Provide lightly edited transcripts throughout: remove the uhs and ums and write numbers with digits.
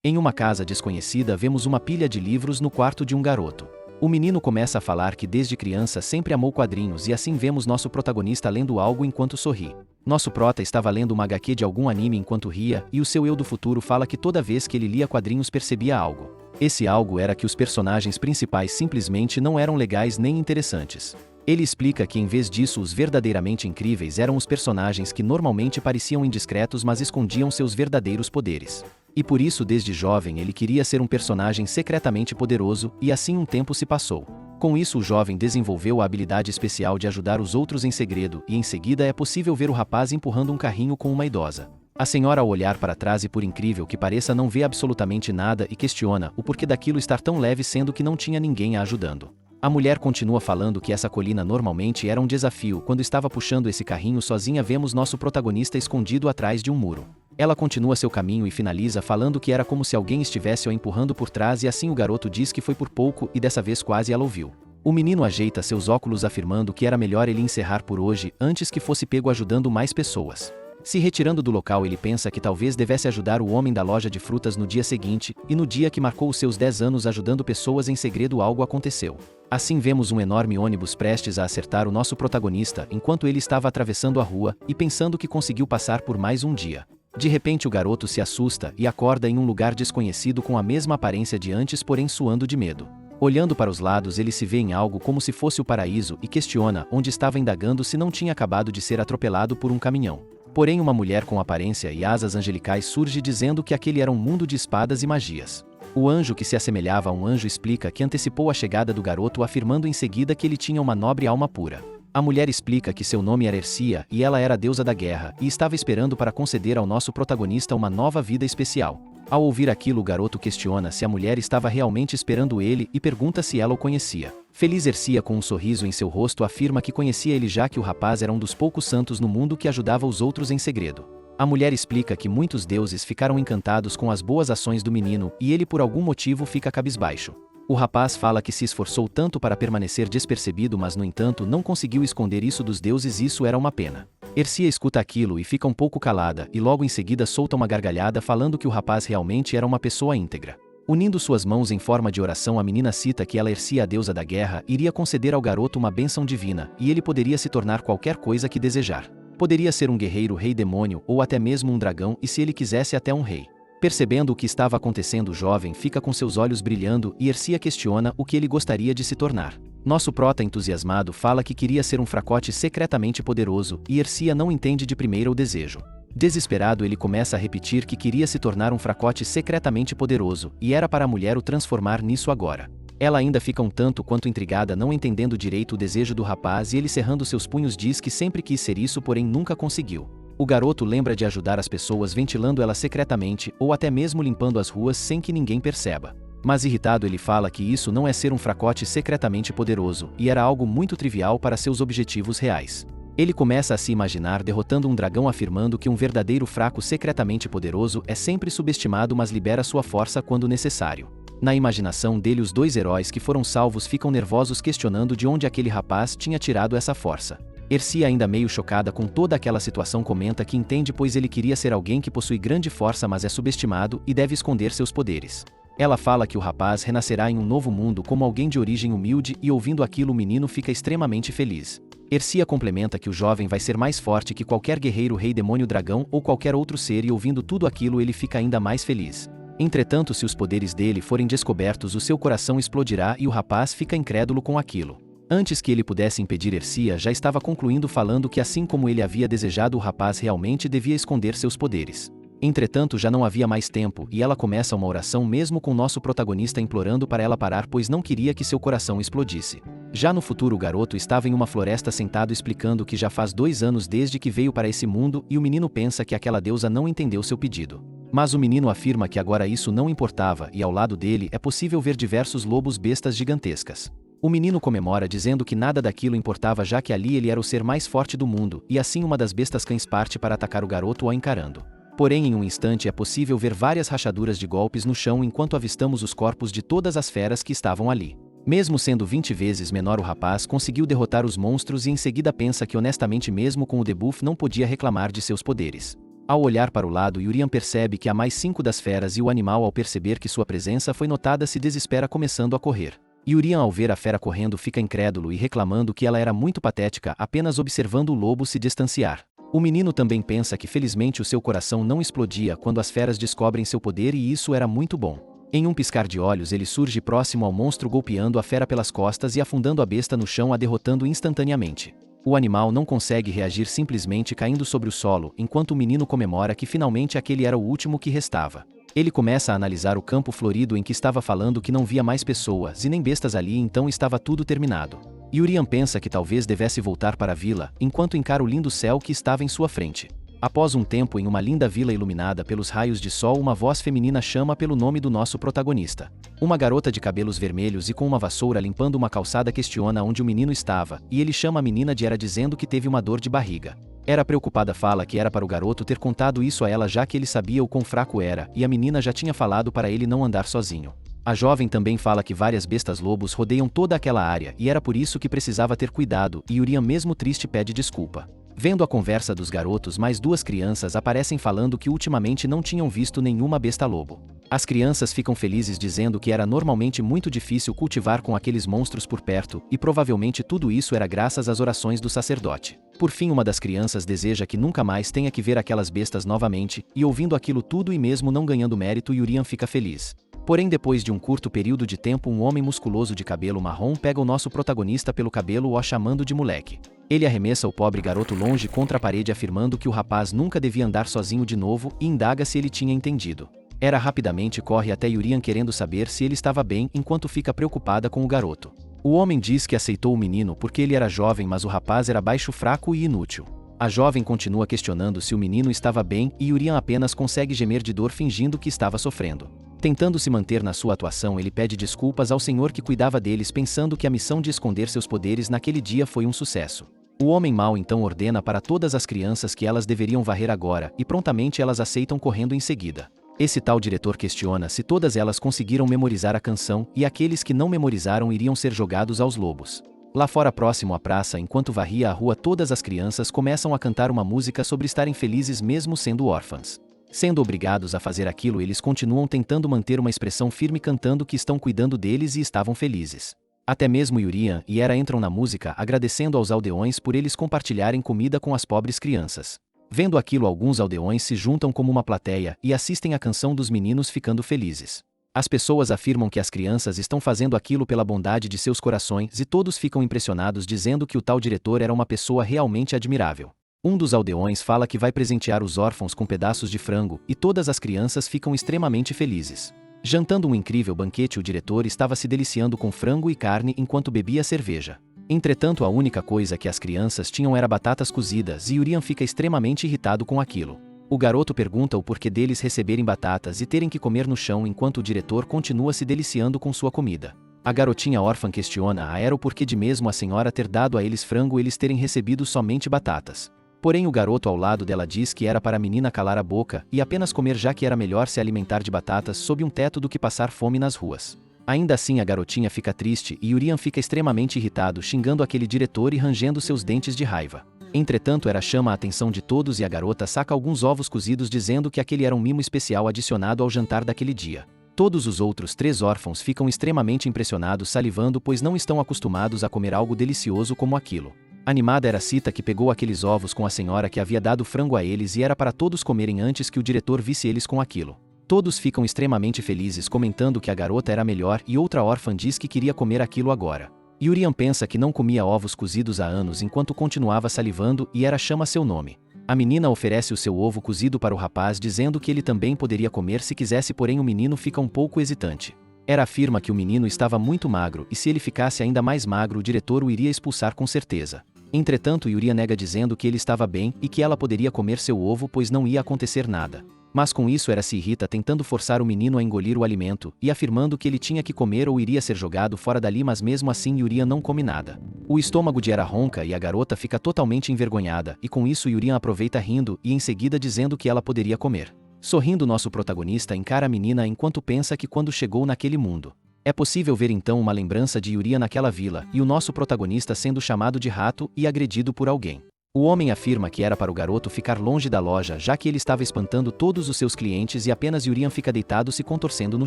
Em uma casa desconhecida vemos uma pilha de livros no quarto de um garoto. O menino começa a falar que desde criança sempre amou quadrinhos e assim vemos nosso protagonista lendo algo enquanto sorri. Nosso prota estava lendo uma HQ de algum anime enquanto ria e o seu eu do futuro fala que toda vez que ele lia quadrinhos percebia algo. Esse algo era que os personagens principais simplesmente não eram legais nem interessantes. Ele explica que em vez disso os verdadeiramente incríveis eram os personagens que normalmente pareciam indiscretos mas escondiam seus verdadeiros poderes. E por isso desde jovem ele queria ser um personagem secretamente poderoso, e assim um tempo se passou. Com isso o jovem desenvolveu a habilidade especial de ajudar os outros em segredo e em seguida é possível ver o rapaz empurrando um carrinho com uma idosa. A senhora ao olhar para trás e por incrível que pareça não vê absolutamente nada e questiona o porquê daquilo estar tão leve sendo que não tinha ninguém a ajudando. A mulher continua falando que essa colina normalmente era um desafio. Quando estava puxando esse carrinho sozinha vemos nosso protagonista escondido atrás de um muro. Ela continua seu caminho e finaliza falando que era como se alguém estivesse o empurrando por trás e assim o garoto diz que foi por pouco e dessa vez quase ela ouviu. O menino ajeita seus óculos afirmando que era melhor ele encerrar por hoje antes que fosse pego ajudando mais pessoas. Se retirando do local ele pensa que talvez devesse ajudar o homem da loja de frutas no dia seguinte, e no dia que marcou os seus 10 anos ajudando pessoas em segredo algo aconteceu. Assim vemos um enorme ônibus prestes a acertar o nosso protagonista enquanto ele estava atravessando a rua e pensando que conseguiu passar por mais um dia. De repente o garoto se assusta e acorda em um lugar desconhecido com a mesma aparência de antes porém suando de medo. Olhando para os lados ele se vê em algo como se fosse o paraíso e questiona onde estava indagando se não tinha acabado de ser atropelado por um caminhão. Porém uma mulher com aparência e asas angelicais surge dizendo que aquele era um mundo de espadas e magias. O anjo que se assemelhava a um anjo explica que antecipou a chegada do garoto afirmando em seguida que ele tinha uma nobre alma pura. A mulher explica que seu nome era Ercia e ela era a deusa da guerra e estava esperando para conceder ao nosso protagonista uma nova vida especial. Ao ouvir aquilo o garoto questiona se a mulher estava realmente esperando ele e pergunta se ela o conhecia. Feliz Ercia com um sorriso em seu rosto afirma que conhecia ele já que o rapaz era um dos poucos santos no mundo que ajudava os outros em segredo. A mulher explica que muitos deuses ficaram encantados com as boas ações do menino e ele por algum motivo fica cabisbaixo. O rapaz fala que se esforçou tanto para permanecer despercebido mas no entanto não conseguiu esconder isso dos deuses e isso era uma pena. Ercia escuta aquilo e fica um pouco calada e logo em seguida solta uma gargalhada falando que o rapaz realmente era uma pessoa íntegra. Unindo suas mãos em forma de oração a menina cita que ela Ercia a deusa da guerra iria conceder ao garoto uma bênção divina e ele poderia se tornar qualquer coisa que desejar. Poderia ser um guerreiro rei demônio ou até mesmo um dragão e se ele quisesse até um rei. Percebendo o que estava acontecendo o jovem fica com seus olhos brilhando e Ercia questiona o que ele gostaria de se tornar. Nosso prota entusiasmado fala que queria ser um fracote secretamente poderoso e Ercia não entende de primeira o desejo. Desesperado ele começa a repetir que queria se tornar um fracote secretamente poderoso e era para a mulher o transformar nisso agora. Ela ainda fica um tanto quanto intrigada não entendendo direito o desejo do rapaz e ele cerrando seus punhos diz que sempre quis ser isso porém nunca conseguiu. O garoto lembra de ajudar as pessoas ventilando elas secretamente ou até mesmo limpando as ruas sem que ninguém perceba. Mas irritado ele fala que isso não é ser um fracote secretamente poderoso e era algo muito trivial para seus objetivos reais. Ele começa a se imaginar derrotando um dragão afirmando que um verdadeiro fraco secretamente poderoso é sempre subestimado mas libera sua força quando necessário. Na imaginação dele os dois heróis que foram salvos ficam nervosos questionando de onde aquele rapaz tinha tirado essa força. Ercia ainda meio chocada com toda aquela situação comenta que entende pois ele queria ser alguém que possui grande força mas é subestimado e deve esconder seus poderes. Ela fala que o rapaz renascerá em um novo mundo como alguém de origem humilde e ouvindo aquilo o menino fica extremamente feliz. Ercia complementa que o jovem vai ser mais forte que qualquer guerreiro rei demônio dragão ou qualquer outro ser e ouvindo tudo aquilo ele fica ainda mais feliz. Entretanto se os poderes dele forem descobertos o seu coração explodirá e o rapaz fica incrédulo com aquilo. Antes que ele pudesse impedir Ercia já estava concluindo falando que assim como ele havia desejado o rapaz realmente devia esconder seus poderes. Entretanto já não havia mais tempo e ela começa uma oração mesmo com nosso protagonista implorando para ela parar pois não queria que seu coração explodisse. Já no futuro o garoto estava em uma floresta sentado explicando que já faz 2 anos desde que veio para esse mundo e o menino pensa que aquela deusa não entendeu seu pedido. Mas o menino afirma que agora isso não importava e ao lado dele é possível ver diversos lobos bestas gigantescas. O menino comemora dizendo que nada daquilo importava já que ali ele era o ser mais forte do mundo e assim uma das bestas cães parte para atacar o garoto o encarando. Porém em um instante é possível ver várias rachaduras de golpes no chão enquanto avistamos os corpos de todas as feras que estavam ali. Mesmo sendo 20 vezes menor o rapaz conseguiu derrotar os monstros e em seguida pensa que honestamente mesmo com o debuff não podia reclamar de seus poderes. Ao olhar para o lado, Yurian percebe que há mais 5 das feras e o animal, ao perceber que sua presença foi notada, se desespera, começando a correr. Yurian, ao ver a fera correndo, fica incrédulo e reclamando que ela era muito patética, apenas observando o lobo se distanciar. O menino também pensa que felizmente o seu coração não explodia quando as feras descobrem seu poder, e isso era muito bom. Em um piscar de olhos, ele surge próximo ao monstro, golpeando a fera pelas costas e afundando a besta no chão, a derrotando instantaneamente. O animal não consegue reagir, simplesmente caindo sobre o solo, enquanto o menino comemora que finalmente aquele era o último que restava. Ele começa a analisar o campo florido em que estava falando que não via mais pessoas e nem bestas ali, então estava tudo terminado. Yurian pensa que talvez devesse voltar para a vila, enquanto encara o lindo céu que estava em sua frente. Após um tempo em uma linda vila iluminada pelos raios de sol, uma voz feminina chama pelo nome do nosso protagonista. Uma garota de cabelos vermelhos e com uma vassoura limpando uma calçada questiona onde o menino estava, e ele chama a menina de Era, dizendo que teve uma dor de barriga. Era preocupada fala que era para o garoto ter contado isso a ela, já que ele sabia o quão fraco era, e a menina já tinha falado para ele não andar sozinho. A jovem também fala que várias bestas lobos rodeiam toda aquela área e era por isso que precisava ter cuidado, e Yurian, mesmo triste, pede desculpa. Vendo a conversa dos garotos, mais 2 crianças aparecem falando que ultimamente não tinham visto nenhuma besta lobo. As crianças ficam felizes, dizendo que era normalmente muito difícil cultivar com aqueles monstros por perto, e provavelmente tudo isso era graças às orações do sacerdote. Por fim, uma das crianças deseja que nunca mais tenha que ver aquelas bestas novamente, e ouvindo aquilo tudo e mesmo não ganhando mérito, Yurian fica feliz. Porém, depois de um curto período de tempo, um homem musculoso de cabelo marrom pega o nosso protagonista pelo cabelo, o chamando de moleque. Ele arremessa o pobre garoto longe contra a parede, afirmando que o rapaz nunca devia andar sozinho de novo, e indaga se ele tinha entendido. Era rapidamente corre até Yurian, querendo saber se ele estava bem, enquanto fica preocupada com o garoto. O homem diz que aceitou o menino porque ele era jovem, mas o rapaz era baixo, fraco e inútil. A jovem continua questionando se o menino estava bem, e Yurian apenas consegue gemer de dor, fingindo que estava sofrendo. Tentando se manter na sua atuação, ele pede desculpas ao senhor que cuidava deles, pensando que a missão de esconder seus poderes naquele dia foi um sucesso. O homem mau então ordena para todas as crianças que elas deveriam varrer agora, e prontamente elas aceitam, correndo em seguida. Esse tal diretor questiona se todas elas conseguiram memorizar a canção, e aqueles que não memorizaram iriam ser jogados aos lobos. Lá fora, próximo à praça, enquanto varria a rua, todas as crianças começam a cantar uma música sobre estarem felizes mesmo sendo órfãs. Sendo obrigados a fazer aquilo, eles continuam tentando manter uma expressão firme, cantando que estão cuidando deles e estavam felizes. Até mesmo Yurian e Era entram na música, agradecendo aos aldeões por eles compartilharem comida com as pobres crianças. Vendo aquilo, alguns aldeões se juntam como uma plateia e assistem à canção dos meninos, ficando felizes. As pessoas afirmam que as crianças estão fazendo aquilo pela bondade de seus corações, e todos ficam impressionados, dizendo que o tal diretor era uma pessoa realmente admirável. Um dos aldeões fala que vai presentear os órfãos com pedaços de frango, e todas as crianças ficam extremamente felizes. Jantando um incrível banquete, o diretor estava se deliciando com frango e carne enquanto bebia cerveja. Entretanto, a única coisa que as crianças tinham era batatas cozidas, e Yurian fica extremamente irritado com aquilo. O garoto pergunta o porquê deles receberem batatas e terem que comer no chão, enquanto o diretor continua se deliciando com sua comida. A garotinha órfã questiona a Era o porquê de, mesmo a senhora ter dado a eles frango, eles terem recebido somente batatas. Porém, o garoto ao lado dela diz que era para a menina calar a boca e apenas comer, já que era melhor se alimentar de batatas sob um teto do que passar fome nas ruas. Ainda assim, a garotinha fica triste e Yurian fica extremamente irritado, xingando aquele diretor e rangendo seus dentes de raiva. Entretanto, Era chama a atenção de todos e a garota saca alguns ovos cozidos, dizendo que aquele era um mimo especial adicionado ao jantar daquele dia. Todos os outros 3 órfãos ficam extremamente impressionados, salivando, pois não estão acostumados a comer algo delicioso como aquilo. Animada, Era cita que pegou aqueles ovos com a senhora que havia dado frango a eles e era para todos comerem antes que o diretor visse eles com aquilo. Todos ficam extremamente felizes, comentando que a garota era melhor, e outra órfã diz que queria comer aquilo agora. Yurian pensa que não comia ovos cozidos há anos, enquanto continuava salivando, e Era chama seu nome. A menina oferece o seu ovo cozido para o rapaz, dizendo que ele também poderia comer se quisesse, porém o menino fica um pouco hesitante. Era afirma que o menino estava muito magro e se ele ficasse ainda mais magro, o diretor o iria expulsar com certeza. Entretanto, Yurian nega, dizendo que ele estava bem e que ela poderia comer seu ovo, pois não ia acontecer nada. Mas com isso Era se irrita, tentando forçar o menino a engolir o alimento e afirmando que ele tinha que comer ou iria ser jogado fora dali, mas mesmo assim Yurian não come nada. O estômago de Era ronca e a garota fica totalmente envergonhada, e com isso Yurian aproveita rindo e em seguida dizendo que ela poderia comer. Sorrindo, nosso protagonista encara a menina enquanto pensa que quando chegou naquele mundo. É possível ver então uma lembrança de Yurian naquela vila, e o nosso protagonista sendo chamado de rato e agredido por alguém. O homem afirma que era para o garoto ficar longe da loja já que ele estava espantando todos os seus clientes e apenas Urian fica deitado se contorcendo no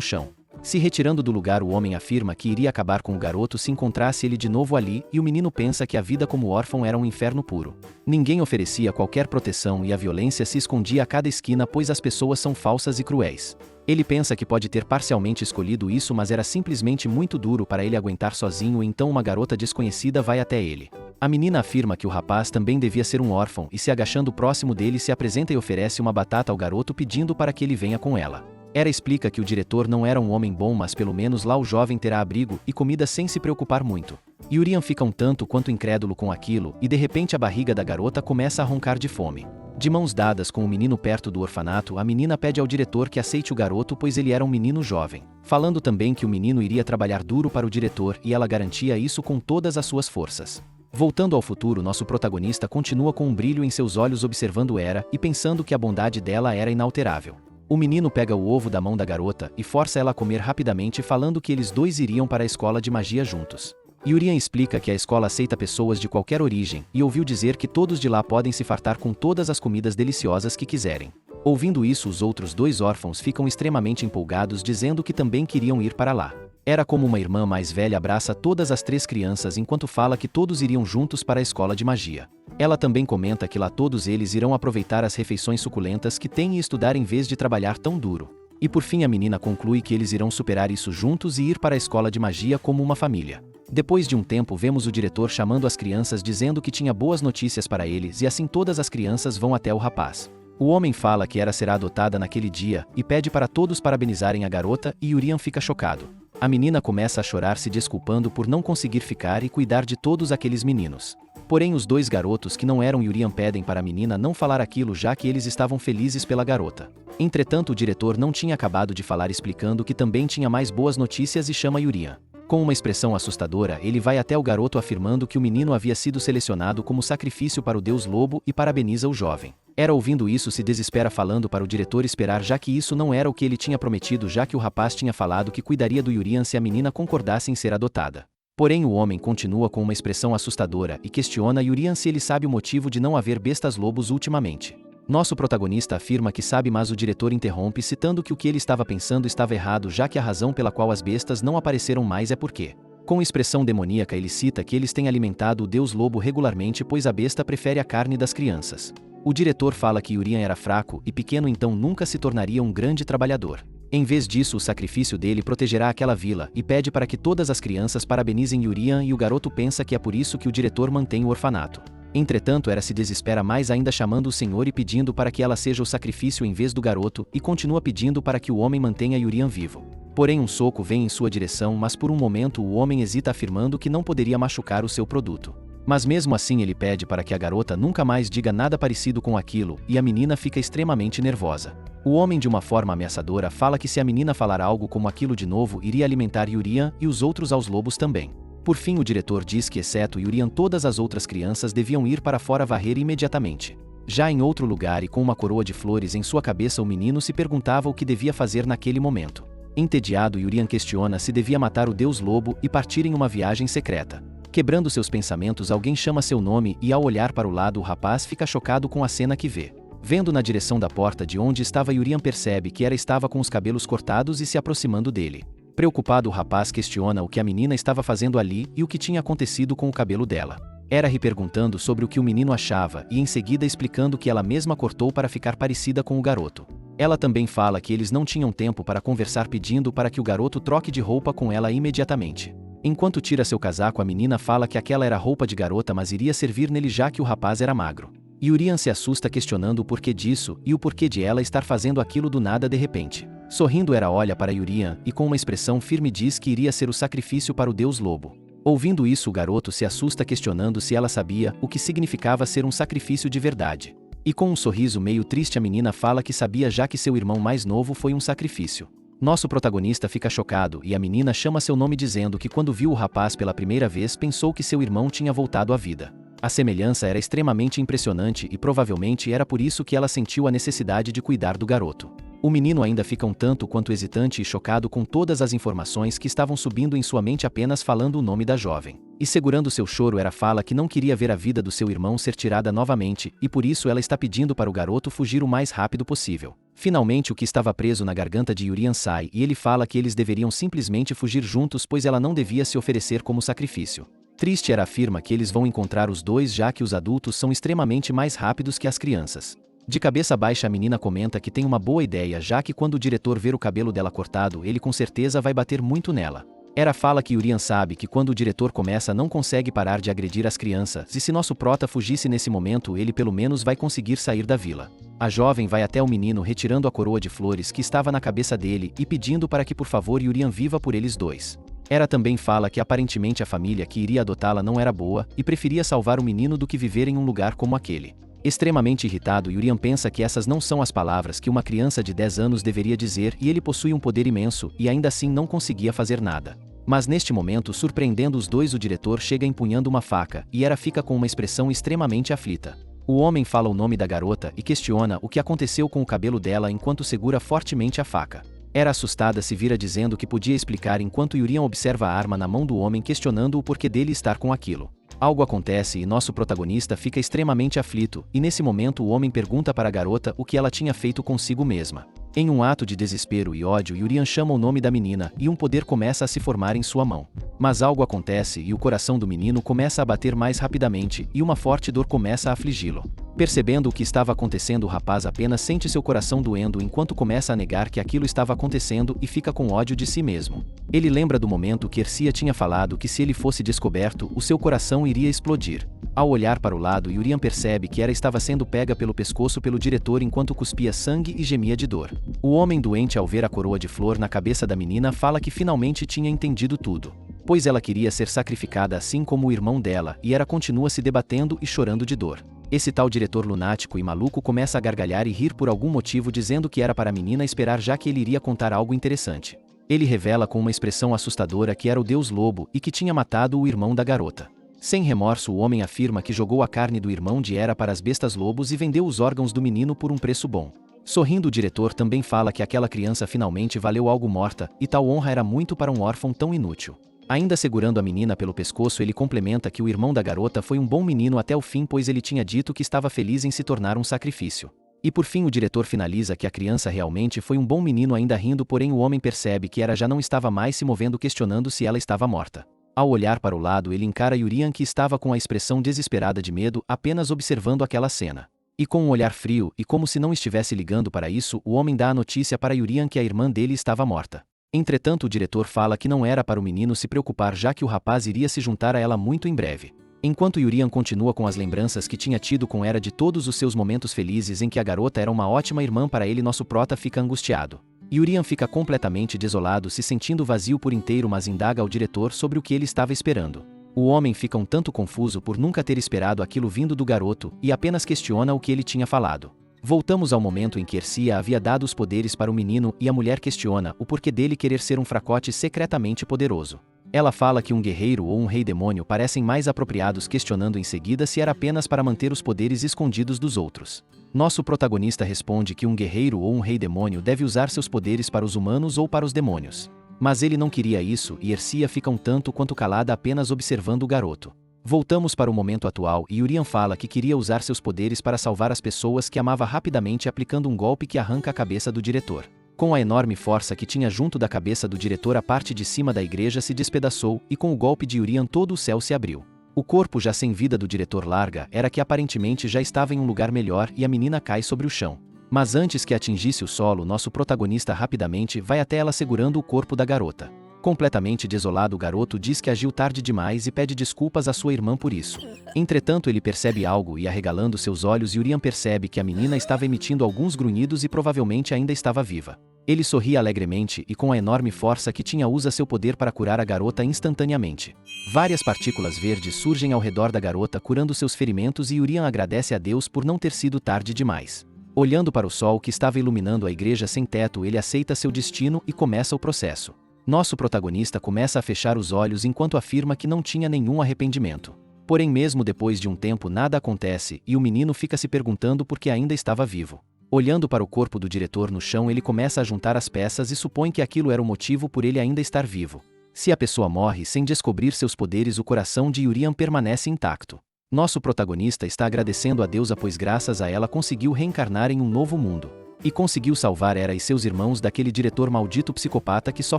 chão. Se retirando do lugar, o homem afirma que iria acabar com o garoto se encontrasse ele de novo ali, e o menino pensa que a vida como órfão era um inferno puro. Ninguém oferecia qualquer proteção e a violência se escondia a cada esquina pois as pessoas são falsas e cruéis. Ele pensa que pode ter parcialmente escolhido isso, mas era simplesmente muito duro para ele aguentar sozinho, então uma garota desconhecida vai até ele. A menina afirma que o rapaz também devia ser um órfão e se agachando próximo dele se apresenta e oferece uma batata ao garoto pedindo para que ele venha com ela. Ela explica que o diretor não era um homem bom, mas pelo menos lá o jovem terá abrigo e comida sem se preocupar muito. Urian fica um tanto quanto incrédulo com aquilo e de repente a barriga da garota começa a roncar de fome. De mãos dadas com o menino perto do orfanato, a menina pede ao diretor que aceite o garoto pois ele era um menino jovem. Falando também que o menino iria trabalhar duro para o diretor e ela garantia isso com todas as suas forças. Voltando ao futuro, nosso protagonista continua com um brilho em seus olhos observando Hera e pensando que a bondade dela era inalterável. O menino pega o ovo da mão da garota e força ela a comer rapidamente, falando que eles dois iriam para a escola de magia juntos. Urian explica que a escola aceita pessoas de qualquer origem e ouviu dizer que todos de lá podem se fartar com todas as comidas deliciosas que quiserem. Ouvindo isso, os outros dois órfãos ficam extremamente empolgados, dizendo que também queriam ir para lá. Era como uma irmã mais velha abraça todas as três crianças enquanto fala que todos iriam juntos para a escola de magia. Ela também comenta que lá todos eles irão aproveitar as refeições suculentas que têm e estudar em vez de trabalhar tão duro. E por fim a menina conclui que eles irão superar isso juntos e ir para a escola de magia como uma família. Depois de um tempo vemos o diretor chamando as crianças dizendo que tinha boas notícias para eles e assim todas as crianças vão até o rapaz. O homem fala que Hera será adotada naquele dia e pede para todos parabenizarem a garota e Urian fica chocado. A menina começa a chorar se desculpando por não conseguir ficar e cuidar de todos aqueles meninos. Porém os dois garotos que não eram Urian pedem para a menina não falar aquilo já que eles estavam felizes pela garota. Entretanto o diretor não tinha acabado de falar explicando que também tinha mais boas notícias e chama Urian. Com uma expressão assustadora ele vai até o garoto afirmando que o menino havia sido selecionado como sacrifício para o deus lobo e parabeniza o jovem. Hera ouvindo isso se desespera falando para o diretor esperar já que isso não era o que ele tinha prometido já que o rapaz tinha falado que cuidaria do Urian se a menina concordasse em ser adotada. Porém o homem continua com uma expressão assustadora e questiona Urian se ele sabe o motivo de não haver bestas lobos ultimamente. Nosso protagonista afirma que sabe, mas o diretor interrompe citando que o que ele estava pensando estava errado já que a razão pela qual as bestas não apareceram mais é porque, com expressão demoníaca ele cita que eles têm alimentado o deus lobo regularmente pois a besta prefere a carne das crianças. O diretor fala que Urian era fraco e pequeno, então nunca se tornaria um grande trabalhador. Em vez disso, o sacrifício dele protegerá aquela vila e pede para que todas as crianças parabenizem Urian e o garoto pensa que é por isso que o diretor mantém o orfanato. Entretanto, Hera se desespera mais ainda chamando o senhor e pedindo para que ela seja o sacrifício em vez do garoto e continua pedindo para que o homem mantenha Urian vivo. Porém um soco vem em sua direção, mas por um momento o homem hesita afirmando que não poderia machucar o seu produto. Mas mesmo assim ele pede para que a garota nunca mais diga nada parecido com aquilo, e a menina fica extremamente nervosa. O homem de uma forma ameaçadora fala que se a menina falar algo como aquilo de novo iria alimentar Urian e os outros aos lobos também. Por fim o diretor diz que exceto Urian todas as outras crianças deviam ir para fora varrer imediatamente. Já em outro lugar e com uma coroa de flores em sua cabeça o menino se perguntava o que devia fazer naquele momento. Entediado Urian questiona se devia matar o deus lobo e partir em uma viagem secreta. Quebrando seus pensamentos alguém chama seu nome e ao olhar para o lado o rapaz fica chocado com a cena que vê. Vendo na direção da porta de onde estava Urian percebe que Hera estava com os cabelos cortados e se aproximando dele. Preocupado o rapaz questiona o que a menina estava fazendo ali e o que tinha acontecido com o cabelo dela. Hera ri perguntando sobre o que o menino achava e em seguida explicando que ela mesma cortou para ficar parecida com o garoto. Ela também fala que eles não tinham tempo para conversar pedindo para que o garoto troque de roupa com ela imediatamente. Enquanto tira seu casaco a menina fala que aquela era roupa de garota mas iria servir nele já que o rapaz era magro. Urian se assusta questionando o porquê disso e o porquê de ela estar fazendo aquilo do nada de repente. Sorrindo Hera olha para Urian e com uma expressão firme diz que iria ser o sacrifício para o deus lobo. Ouvindo isso o garoto se assusta questionando se ela sabia o que significava ser um sacrifício de verdade. E com um sorriso meio triste a menina fala que sabia já que seu irmão mais novo foi um sacrifício. Nosso protagonista fica chocado e a menina chama seu nome dizendo que quando viu o rapaz pela primeira vez pensou que seu irmão tinha voltado à vida. A semelhança era extremamente impressionante e provavelmente era por isso que ela sentiu a necessidade de cuidar do garoto. O menino ainda fica um tanto quanto hesitante e chocado com todas as informações que estavam subindo em sua mente apenas falando o nome da jovem. E segurando seu choro ela fala que não queria ver a vida do seu irmão ser tirada novamente, e por isso ela está pedindo para o garoto fugir o mais rápido possível. Finalmente o que estava preso na garganta de Yurian sai e ele fala que eles deveriam simplesmente fugir juntos pois ela não devia se oferecer como sacrifício. Triste ela afirma que eles vão encontrar os dois já que os adultos são extremamente mais rápidos que as crianças. De cabeça baixa a menina comenta que tem uma boa ideia já que quando o diretor ver o cabelo dela cortado ele com certeza vai bater muito nela. Era fala que Yurian sabe que quando o diretor começa não consegue parar de agredir as crianças e se nosso prota fugisse nesse momento ele pelo menos vai conseguir sair da vila. A jovem vai até o menino retirando a coroa de flores que estava na cabeça dele e pedindo para que por favor Yurian viva por eles dois. Era também fala que aparentemente a família que iria adotá-la não era boa e preferia salvar o menino do que viver em um lugar como aquele. Extremamente irritado, Yurian pensa que essas não são as palavras que uma criança de 10 anos deveria dizer e ele possui um poder imenso e ainda assim não conseguia fazer nada. Mas neste momento, surpreendendo os dois, o diretor chega empunhando uma faca e ela fica com uma expressão extremamente aflita. O homem fala o nome da garota e questiona o que aconteceu com o cabelo dela enquanto segura fortemente a faca. Era assustada se vira dizendo que podia explicar enquanto Yurian observa a arma na mão do homem questionando o porquê dele estar com aquilo. Algo acontece e nosso protagonista fica extremamente aflito, e nesse momento o homem pergunta para a garota o que ela tinha feito consigo mesma. Em um ato de desespero e ódio, Yurian chama o nome da menina e um poder começa a se formar em sua mão. Mas algo acontece e o coração do menino começa a bater mais rapidamente e uma forte dor começa a afligi-lo. Percebendo o que estava acontecendo, o rapaz apenas sente seu coração doendo enquanto começa a negar que aquilo estava acontecendo e fica com ódio de si mesmo. Ele lembra do momento que Ercia tinha falado que se ele fosse descoberto, o seu coração iria explodir. Ao olhar para o lado, Yurian percebe que ela estava sendo pega pelo pescoço pelo diretor enquanto cuspia sangue e gemia de dor. O homem doente, ao ver a coroa de flor na cabeça da menina, fala que finalmente tinha entendido tudo. Pois ela queria ser sacrificada assim como o irmão dela e ela continua se debatendo e chorando de dor. Esse tal diretor lunático e maluco começa a gargalhar e rir por algum motivo dizendo que era para a menina esperar já que ele iria contar algo interessante. Ele revela com uma expressão assustadora que era o deus lobo e que tinha matado o irmão da garota. Sem remorso o homem afirma que jogou a carne do irmão de Hera para as bestas lobos e vendeu os órgãos do menino por um preço bom. Sorrindo, o diretor também fala que aquela criança finalmente valeu algo morta, e tal honra era muito para um órfão tão inútil. Ainda segurando a menina pelo pescoço, ele complementa que o irmão da garota foi um bom menino até o fim, pois ele tinha dito que estava feliz em se tornar um sacrifício. E por fim o diretor finaliza que a criança realmente foi um bom menino, ainda rindo, porém o homem percebe que Hera já não estava mais se movendo, questionando se ela estava morta. Ao olhar para o lado, ele encara Yurian, que estava com a expressão desesperada de medo, apenas observando aquela cena. E com um olhar frio, e como se não estivesse ligando para isso, o homem dá a notícia para Yurian que a irmã dele estava morta. Entretanto, o diretor fala que não era para o menino se preocupar, já que o rapaz iria se juntar a ela muito em breve. Enquanto Yurian continua com as lembranças que tinha tido com Hera de todos os seus momentos felizes em que a garota era uma ótima irmã para ele, nosso prota fica angustiado. Yurian fica completamente desolado, se sentindo vazio por inteiro, mas indaga ao diretor sobre o que ele estava esperando. O homem fica um tanto confuso por nunca ter esperado aquilo vindo do garoto e apenas questiona o que ele tinha falado. Voltamos ao momento em que Ercia havia dado os poderes para o menino e a mulher questiona o porquê dele querer ser um fracote secretamente poderoso. Ela fala que um guerreiro ou um rei demônio parecem mais apropriados, questionando em seguida se era apenas para manter os poderes escondidos dos outros. Nosso protagonista responde que um guerreiro ou um rei demônio deve usar seus poderes para os humanos ou para os demônios. Mas ele não queria isso e Ercia fica um tanto quanto calada, apenas observando o garoto. Voltamos para o momento atual e Yurian fala que queria usar seus poderes para salvar as pessoas que amava, rapidamente aplicando um golpe que arranca a cabeça do diretor. Com a enorme força que tinha junto da cabeça do diretor, a parte de cima da igreja se despedaçou e com o golpe de Yurian todo o céu se abriu. O corpo já sem vida do diretor larga Hera, que aparentemente já estava em um lugar melhor, e a menina cai sobre o chão. Mas antes que atingisse o solo, nosso protagonista rapidamente vai até ela segurando o corpo da garota. Completamente desolado, o garoto diz que agiu tarde demais e pede desculpas à sua irmã por isso. Entretanto, ele percebe algo e, arregalando seus olhos, Yurian percebe que a menina estava emitindo alguns grunhidos e provavelmente ainda estava viva. Ele sorri alegremente e, com a enorme força que tinha, usa seu poder para curar a garota instantaneamente. Várias partículas verdes surgem ao redor da garota, curando seus ferimentos, e Yurian agradece a Deus por não ter sido tarde demais. Olhando para o sol que estava iluminando a igreja sem teto, ele aceita seu destino e começa o processo. Nosso protagonista começa a fechar os olhos enquanto afirma que não tinha nenhum arrependimento. Porém, mesmo depois de um tempo, nada acontece e o menino fica se perguntando por que ainda estava vivo. Olhando para o corpo do diretor no chão, ele começa a juntar as peças e supõe que aquilo era o motivo por ele ainda estar vivo. Se a pessoa morre sem descobrir seus poderes, o coração de Yurian permanece intacto. Nosso protagonista está agradecendo a deusa pois graças a ela conseguiu reencarnar em um novo mundo. E conseguiu salvar Hera e seus irmãos daquele diretor maldito psicopata que só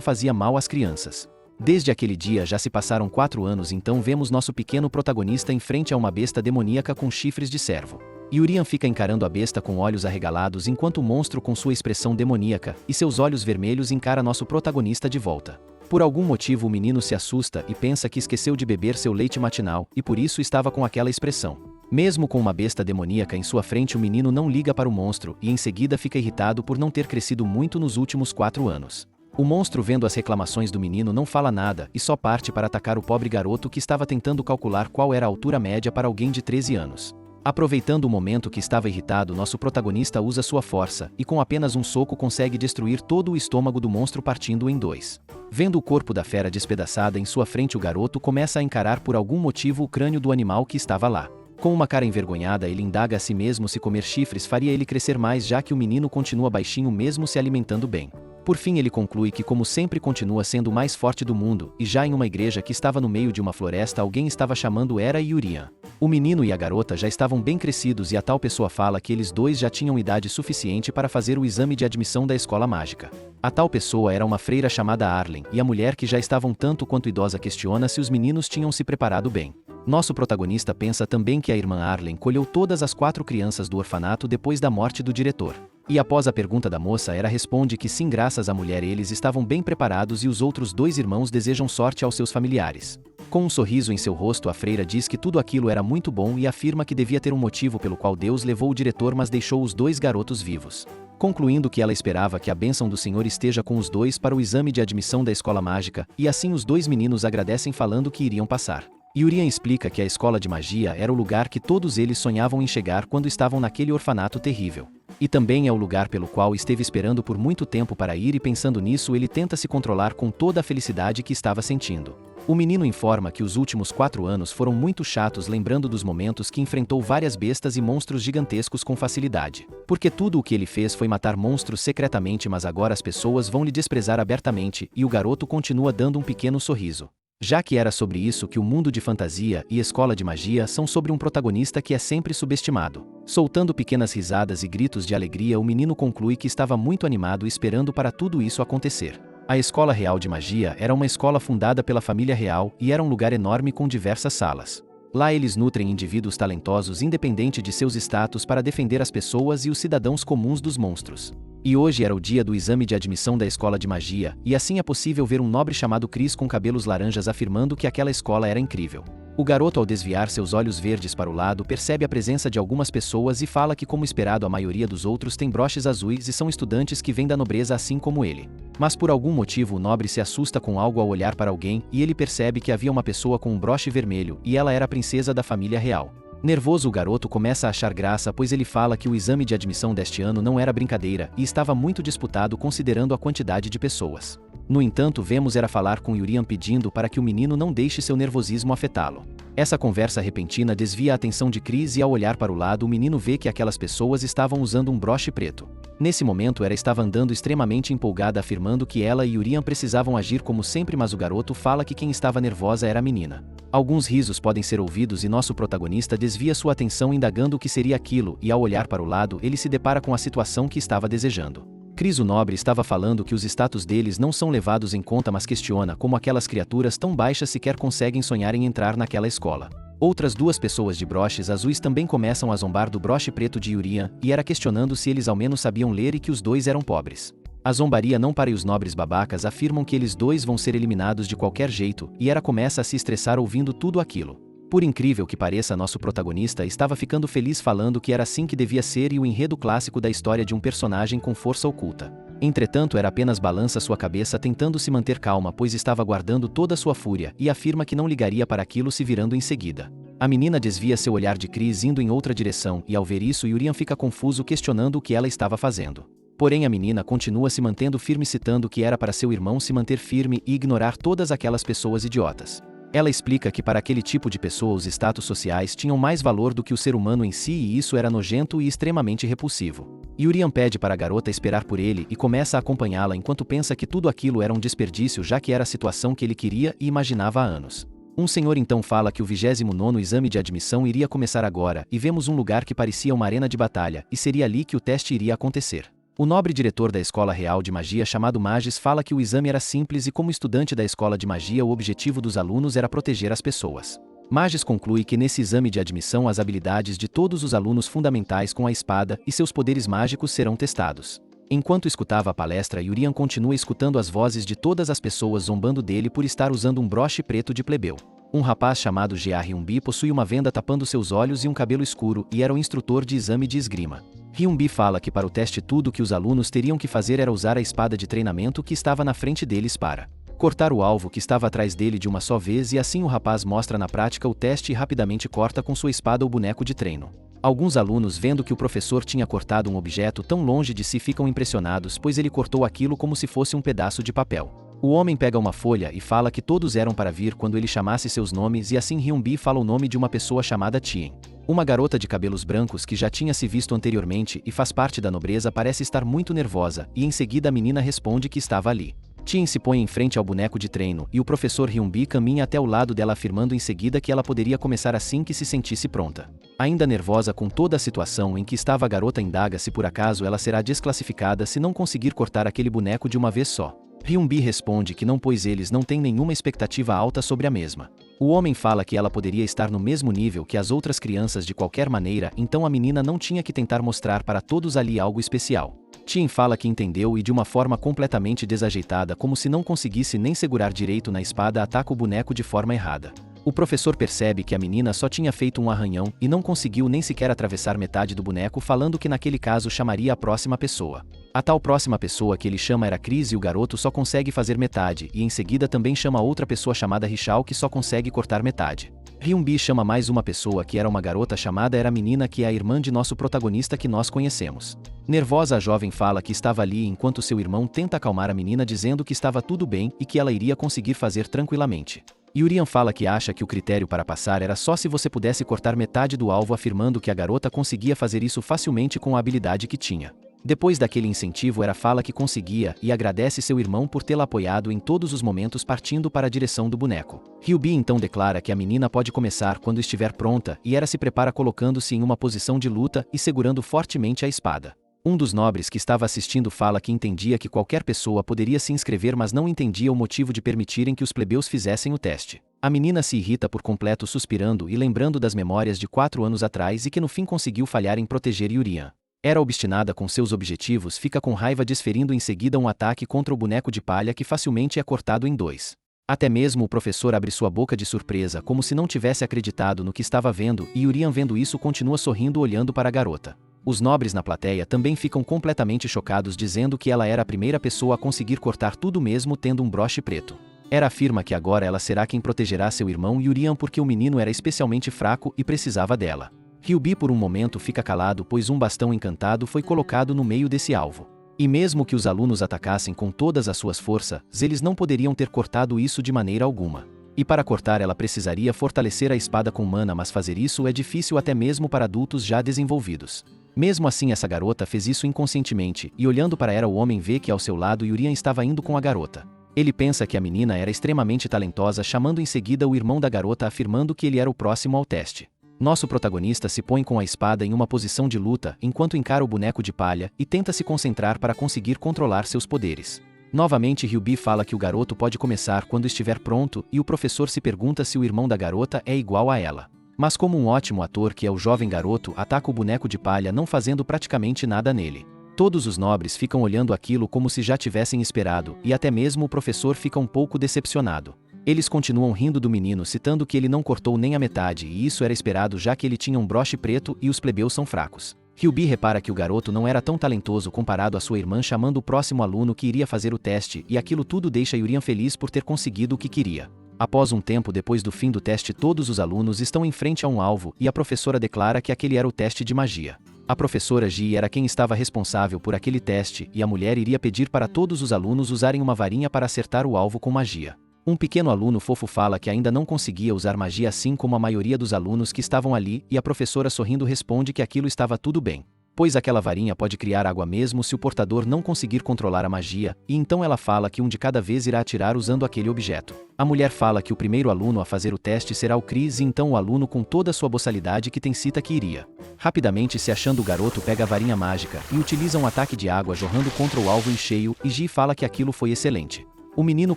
fazia mal às crianças. Desde aquele dia já se passaram 4 anos, então vemos nosso pequeno protagonista em frente a uma besta demoníaca com chifres de cervo. Yurian fica encarando a besta com olhos arregalados enquanto o monstro com sua expressão demoníaca e seus olhos vermelhos encara nosso protagonista de volta. Por algum motivo o menino se assusta e pensa que esqueceu de beber seu leite matinal e por isso estava com aquela expressão. Mesmo com uma besta demoníaca em sua frente, o menino não liga para o monstro e em seguida fica irritado por não ter crescido muito nos últimos 4 anos. O monstro, vendo as reclamações do menino, não fala nada e só parte para atacar o pobre garoto que estava tentando calcular qual era a altura média para alguém de 13 anos. Aproveitando o momento que estava irritado, nosso protagonista usa sua força e com apenas um soco consegue destruir todo o estômago do monstro, partindo-o em 2. Vendo o corpo da fera despedaçada em sua frente, o garoto começa a encarar por algum motivo o crânio do animal que estava lá. Com uma cara envergonhada, ele indaga a si mesmo se comer chifres faria ele crescer mais, já que o menino continua baixinho mesmo se alimentando bem. Por fim, ele conclui que como sempre continua sendo o mais forte do mundo, e já em uma igreja que estava no meio de uma floresta alguém estava chamando Hera e Yurian. O menino e a garota já estavam bem crescidos e a tal pessoa fala que eles dois já tinham idade suficiente para fazer o exame de admissão da escola mágica. A tal pessoa era uma freira chamada Arlen, e a mulher, que já estava um tanto quanto idosa, questiona se os meninos tinham se preparado bem. Nosso protagonista pensa também que a irmã Arlen colheu todas as 4 crianças do orfanato depois da morte do diretor. E após a pergunta da moça, Hera responde que sim, graças à mulher eles estavam bem preparados e os outros 2 irmãos desejam sorte aos seus familiares. Com um sorriso em seu rosto, a freira diz que tudo aquilo era muito bom e afirma que devia ter um motivo pelo qual Deus levou o diretor, mas deixou os 2 garotos vivos. Concluindo que ela esperava que a bênção do Senhor esteja com os 2 para o exame de admissão da escola mágica, e assim os 2 meninos agradecem falando que iriam passar. Yurian explica que a escola de magia era o lugar que todos eles sonhavam em chegar quando estavam naquele orfanato terrível. E também é o lugar pelo qual esteve esperando por muito tempo para ir, e pensando nisso ele tenta se controlar com toda a felicidade que estava sentindo. O menino informa que os últimos 4 anos foram muito chatos, lembrando dos momentos que enfrentou várias bestas e monstros gigantescos com facilidade. Porque tudo o que ele fez foi matar monstros secretamente, mas agora as pessoas vão lhe desprezar abertamente, e o garoto continua dando um pequeno sorriso. Já que era sobre isso que o mundo de fantasia e escola de magia são, sobre um protagonista que é sempre subestimado. Soltando pequenas risadas e gritos de alegria, o menino conclui que estava muito animado esperando para tudo isso acontecer. A Escola Real de Magia era uma escola fundada pela família real e era um lugar enorme com diversas salas. Lá eles nutrem indivíduos talentosos independente de seus status para defender as pessoas e os cidadãos comuns dos monstros. E hoje era o dia do exame de admissão da escola de magia, e assim é possível ver um nobre chamado Chris com cabelos laranjas afirmando que aquela escola era incrível. O garoto, ao desviar seus olhos verdes para o lado, percebe a presença de algumas pessoas e fala que, como esperado, a maioria dos outros tem broches azuis e são estudantes que vêm da nobreza assim como ele. Mas por algum motivo o nobre se assusta com algo ao olhar para alguém, e ele percebe que havia uma pessoa com um broche vermelho, e ela era a princesa da família real. Nervoso, o garoto começa a achar graça, pois ele fala que o exame de admissão deste ano não era brincadeira e estava muito disputado considerando a quantidade de pessoas. No entanto, vemos Hera falar com Yurian pedindo para que o menino não deixe seu nervosismo afetá-lo. Essa conversa repentina desvia a atenção de Chris e, ao olhar para o lado, o menino vê que aquelas pessoas estavam usando um broche preto. Nesse momento, Hera estava andando extremamente empolgada, afirmando que ela e Yurian precisavam agir como sempre, mas o garoto fala que quem estava nervosa era a menina. Alguns risos podem ser ouvidos e nosso protagonista desvia sua atenção indagando o que seria aquilo, e ao olhar para o lado ele se depara com a situação que estava desejando. Chris, o nobre, estava falando que os status deles não são levados em conta, mas questiona como aquelas criaturas tão baixas sequer conseguem sonhar em entrar naquela escola. Outras 2 pessoas de broches azuis também começam a zombar do broche preto de Yurian, e era questionando se eles ao menos sabiam ler e que os 2 eram pobres. A zombaria não para e os nobres babacas afirmam que eles 2 vão ser eliminados de qualquer jeito, e Hera começa a se estressar ouvindo tudo aquilo. Por incrível que pareça, nosso protagonista estava ficando feliz, falando que era assim que devia ser e o enredo clássico da história de um personagem com força oculta. Entretanto, Hera apenas balança sua cabeça tentando se manter calma, pois estava guardando toda sua fúria, e afirma que não ligaria para aquilo se virando em seguida. A menina desvia seu olhar de Chris indo em outra direção, e ao ver isso Yurian fica confuso, questionando o que ela estava fazendo. Porém a menina continua se mantendo firme, citando que era para seu irmão se manter firme e ignorar todas aquelas pessoas idiotas. Ela explica que para aquele tipo de pessoa os status sociais tinham mais valor do que o ser humano em si e isso era nojento e extremamente repulsivo. Yurian pede para a garota esperar por ele e começa a acompanhá-la enquanto pensa que tudo aquilo era um desperdício já que era a situação que ele queria e imaginava há anos. Um senhor então fala que o 29º exame de admissão iria começar agora e vemos um lugar que parecia uma arena de batalha e seria ali que o teste iria acontecer. O nobre diretor da Escola Real de Magia chamado Magis fala que o exame era simples e como estudante da Escola de Magia o objetivo dos alunos era proteger as pessoas. Magis conclui que nesse exame de admissão as habilidades de todos os alunos fundamentais com a espada e seus poderes mágicos serão testados. Enquanto escutava a palestra, Yurian continua escutando as vozes de todas as pessoas zombando dele por estar usando um broche preto de plebeu. Um rapaz chamado Jia Hyunbi possui uma venda tapando seus olhos e um cabelo escuro e era o instrutor de exame de esgrima. Hyunbi fala que para o teste tudo que os alunos teriam que fazer era usar a espada de treinamento que estava na frente deles para cortar o alvo que estava atrás dele de uma só vez e assim o rapaz mostra na prática o teste e rapidamente corta com sua espada o boneco de treino. Alguns alunos vendo que o professor tinha cortado um objeto tão longe de si ficam impressionados pois ele cortou aquilo como se fosse um pedaço de papel. O homem pega uma folha e fala que todos eram para vir quando ele chamasse seus nomes e assim Hyunbi fala o nome de uma pessoa chamada Tien. Uma garota de cabelos brancos que já tinha se visto anteriormente e faz parte da nobreza parece estar muito nervosa e em seguida a menina responde que estava ali. Tien se põe em frente ao boneco de treino e o professor Hyunbi caminha até o lado dela afirmando em seguida que ela poderia começar assim que se sentisse pronta. Ainda nervosa com toda a situação em que estava a garota indaga se por acaso ela será desclassificada se não conseguir cortar aquele boneco de uma vez só. Hyunbi responde que não pois eles não têm nenhuma expectativa alta sobre a mesma. O homem fala que ela poderia estar no mesmo nível que as outras crianças de qualquer maneira, então a menina não tinha que tentar mostrar para todos ali algo especial. Tien fala que entendeu e de uma forma completamente desajeitada como se não conseguisse nem segurar direito na espada ataca o boneco de forma errada. O professor percebe que a menina só tinha feito um arranhão e não conseguiu nem sequer atravessar metade do boneco falando que naquele caso chamaria a próxima pessoa. A tal próxima pessoa que ele chama era Chris e o garoto só consegue fazer metade e em seguida também chama outra pessoa chamada Richao que só consegue cortar metade. Hyunbi chama mais uma pessoa que era uma garota chamada Era a menina que é a irmã de nosso protagonista que nós conhecemos. Nervosa a jovem fala que estava ali enquanto seu irmão tenta acalmar a menina dizendo que estava tudo bem e que ela iria conseguir fazer tranquilamente. Yurian fala que acha que o critério para passar era só se você pudesse cortar metade do alvo afirmando que a garota conseguia fazer isso facilmente com a habilidade que tinha. Depois daquele incentivo ela fala que conseguia e agradece seu irmão por tê-la apoiado em todos os momentos partindo para a direção do boneco. Hyunbi então declara que a menina pode começar quando estiver pronta e ela se prepara colocando-se em uma posição de luta e segurando fortemente a espada. Um dos nobres que estava assistindo fala que entendia que qualquer pessoa poderia se inscrever mas não entendia o motivo de permitirem que os plebeus fizessem o teste. A menina se irrita por completo suspirando e lembrando das memórias de 4 anos atrás e que no fim conseguiu falhar em proteger Yurian. Era obstinada com seus objetivos fica com raiva desferindo em seguida um ataque contra o boneco de palha que facilmente é cortado em 2. Até mesmo o professor abre sua boca de surpresa como se não tivesse acreditado no que estava vendo e Yurian vendo isso continua sorrindo olhando para a garota. Os nobres na plateia também ficam completamente chocados dizendo que ela era a primeira pessoa a conseguir cortar tudo mesmo tendo um broche preto. Era afirma que agora ela será quem protegerá seu irmão Yurian porque o menino era especialmente fraco e precisava dela. Hyunbi por um momento fica calado pois um bastão encantado foi colocado no meio desse alvo. E mesmo que os alunos atacassem com todas as suas forças, eles não poderiam ter cortado isso de maneira alguma. E para cortar ela precisaria fortalecer a espada com mana mas fazer isso é difícil até mesmo para adultos já desenvolvidos. Mesmo assim essa garota fez isso inconscientemente e olhando para ela o homem vê que ao seu lado Yurian estava indo com a garota. Ele pensa que a menina era extremamente talentosa chamando em seguida o irmão da garota afirmando que ele era o próximo ao teste. Nosso protagonista se põe com a espada em uma posição de luta enquanto encara o boneco de palha e tenta se concentrar para conseguir controlar seus poderes. Novamente Hyunbi fala que o garoto pode começar quando estiver pronto e o professor se pergunta se o irmão da garota é igual a ela. Mas como um ótimo ator que é o jovem garoto ataca o boneco de palha não fazendo praticamente nada nele. Todos os nobres ficam olhando aquilo como se já tivessem esperado e até mesmo o professor fica um pouco decepcionado. Eles continuam rindo do menino citando que ele não cortou nem a metade e isso era esperado já que ele tinha um broche preto e os plebeus são fracos. Hyunbi repara que o garoto não era tão talentoso comparado à sua irmã chamando o próximo aluno que iria fazer o teste e aquilo tudo deixa Yurian feliz por ter conseguido o que queria. Após um tempo depois do fim do teste todos os alunos estão em frente a um alvo e a professora declara que aquele era o teste de magia. A professora Ji era quem estava responsável por aquele teste e a mulher iria pedir para todos os alunos usarem uma varinha para acertar o alvo com magia. Um pequeno aluno fofo fala que ainda não conseguia usar magia assim como a maioria dos alunos que estavam ali e a professora sorrindo responde que aquilo estava tudo bem. Pois aquela varinha pode criar água mesmo se o portador não conseguir controlar a magia, e então ela fala que um de cada vez irá atirar usando aquele objeto. A mulher fala que o primeiro aluno a fazer o teste será o Chris e então o aluno com toda a sua boçalidade que tem cita que iria. Rapidamente se achando o garoto pega a varinha mágica e utiliza um ataque de água jorrando contra o alvo em cheio e Gi fala que aquilo foi excelente. O menino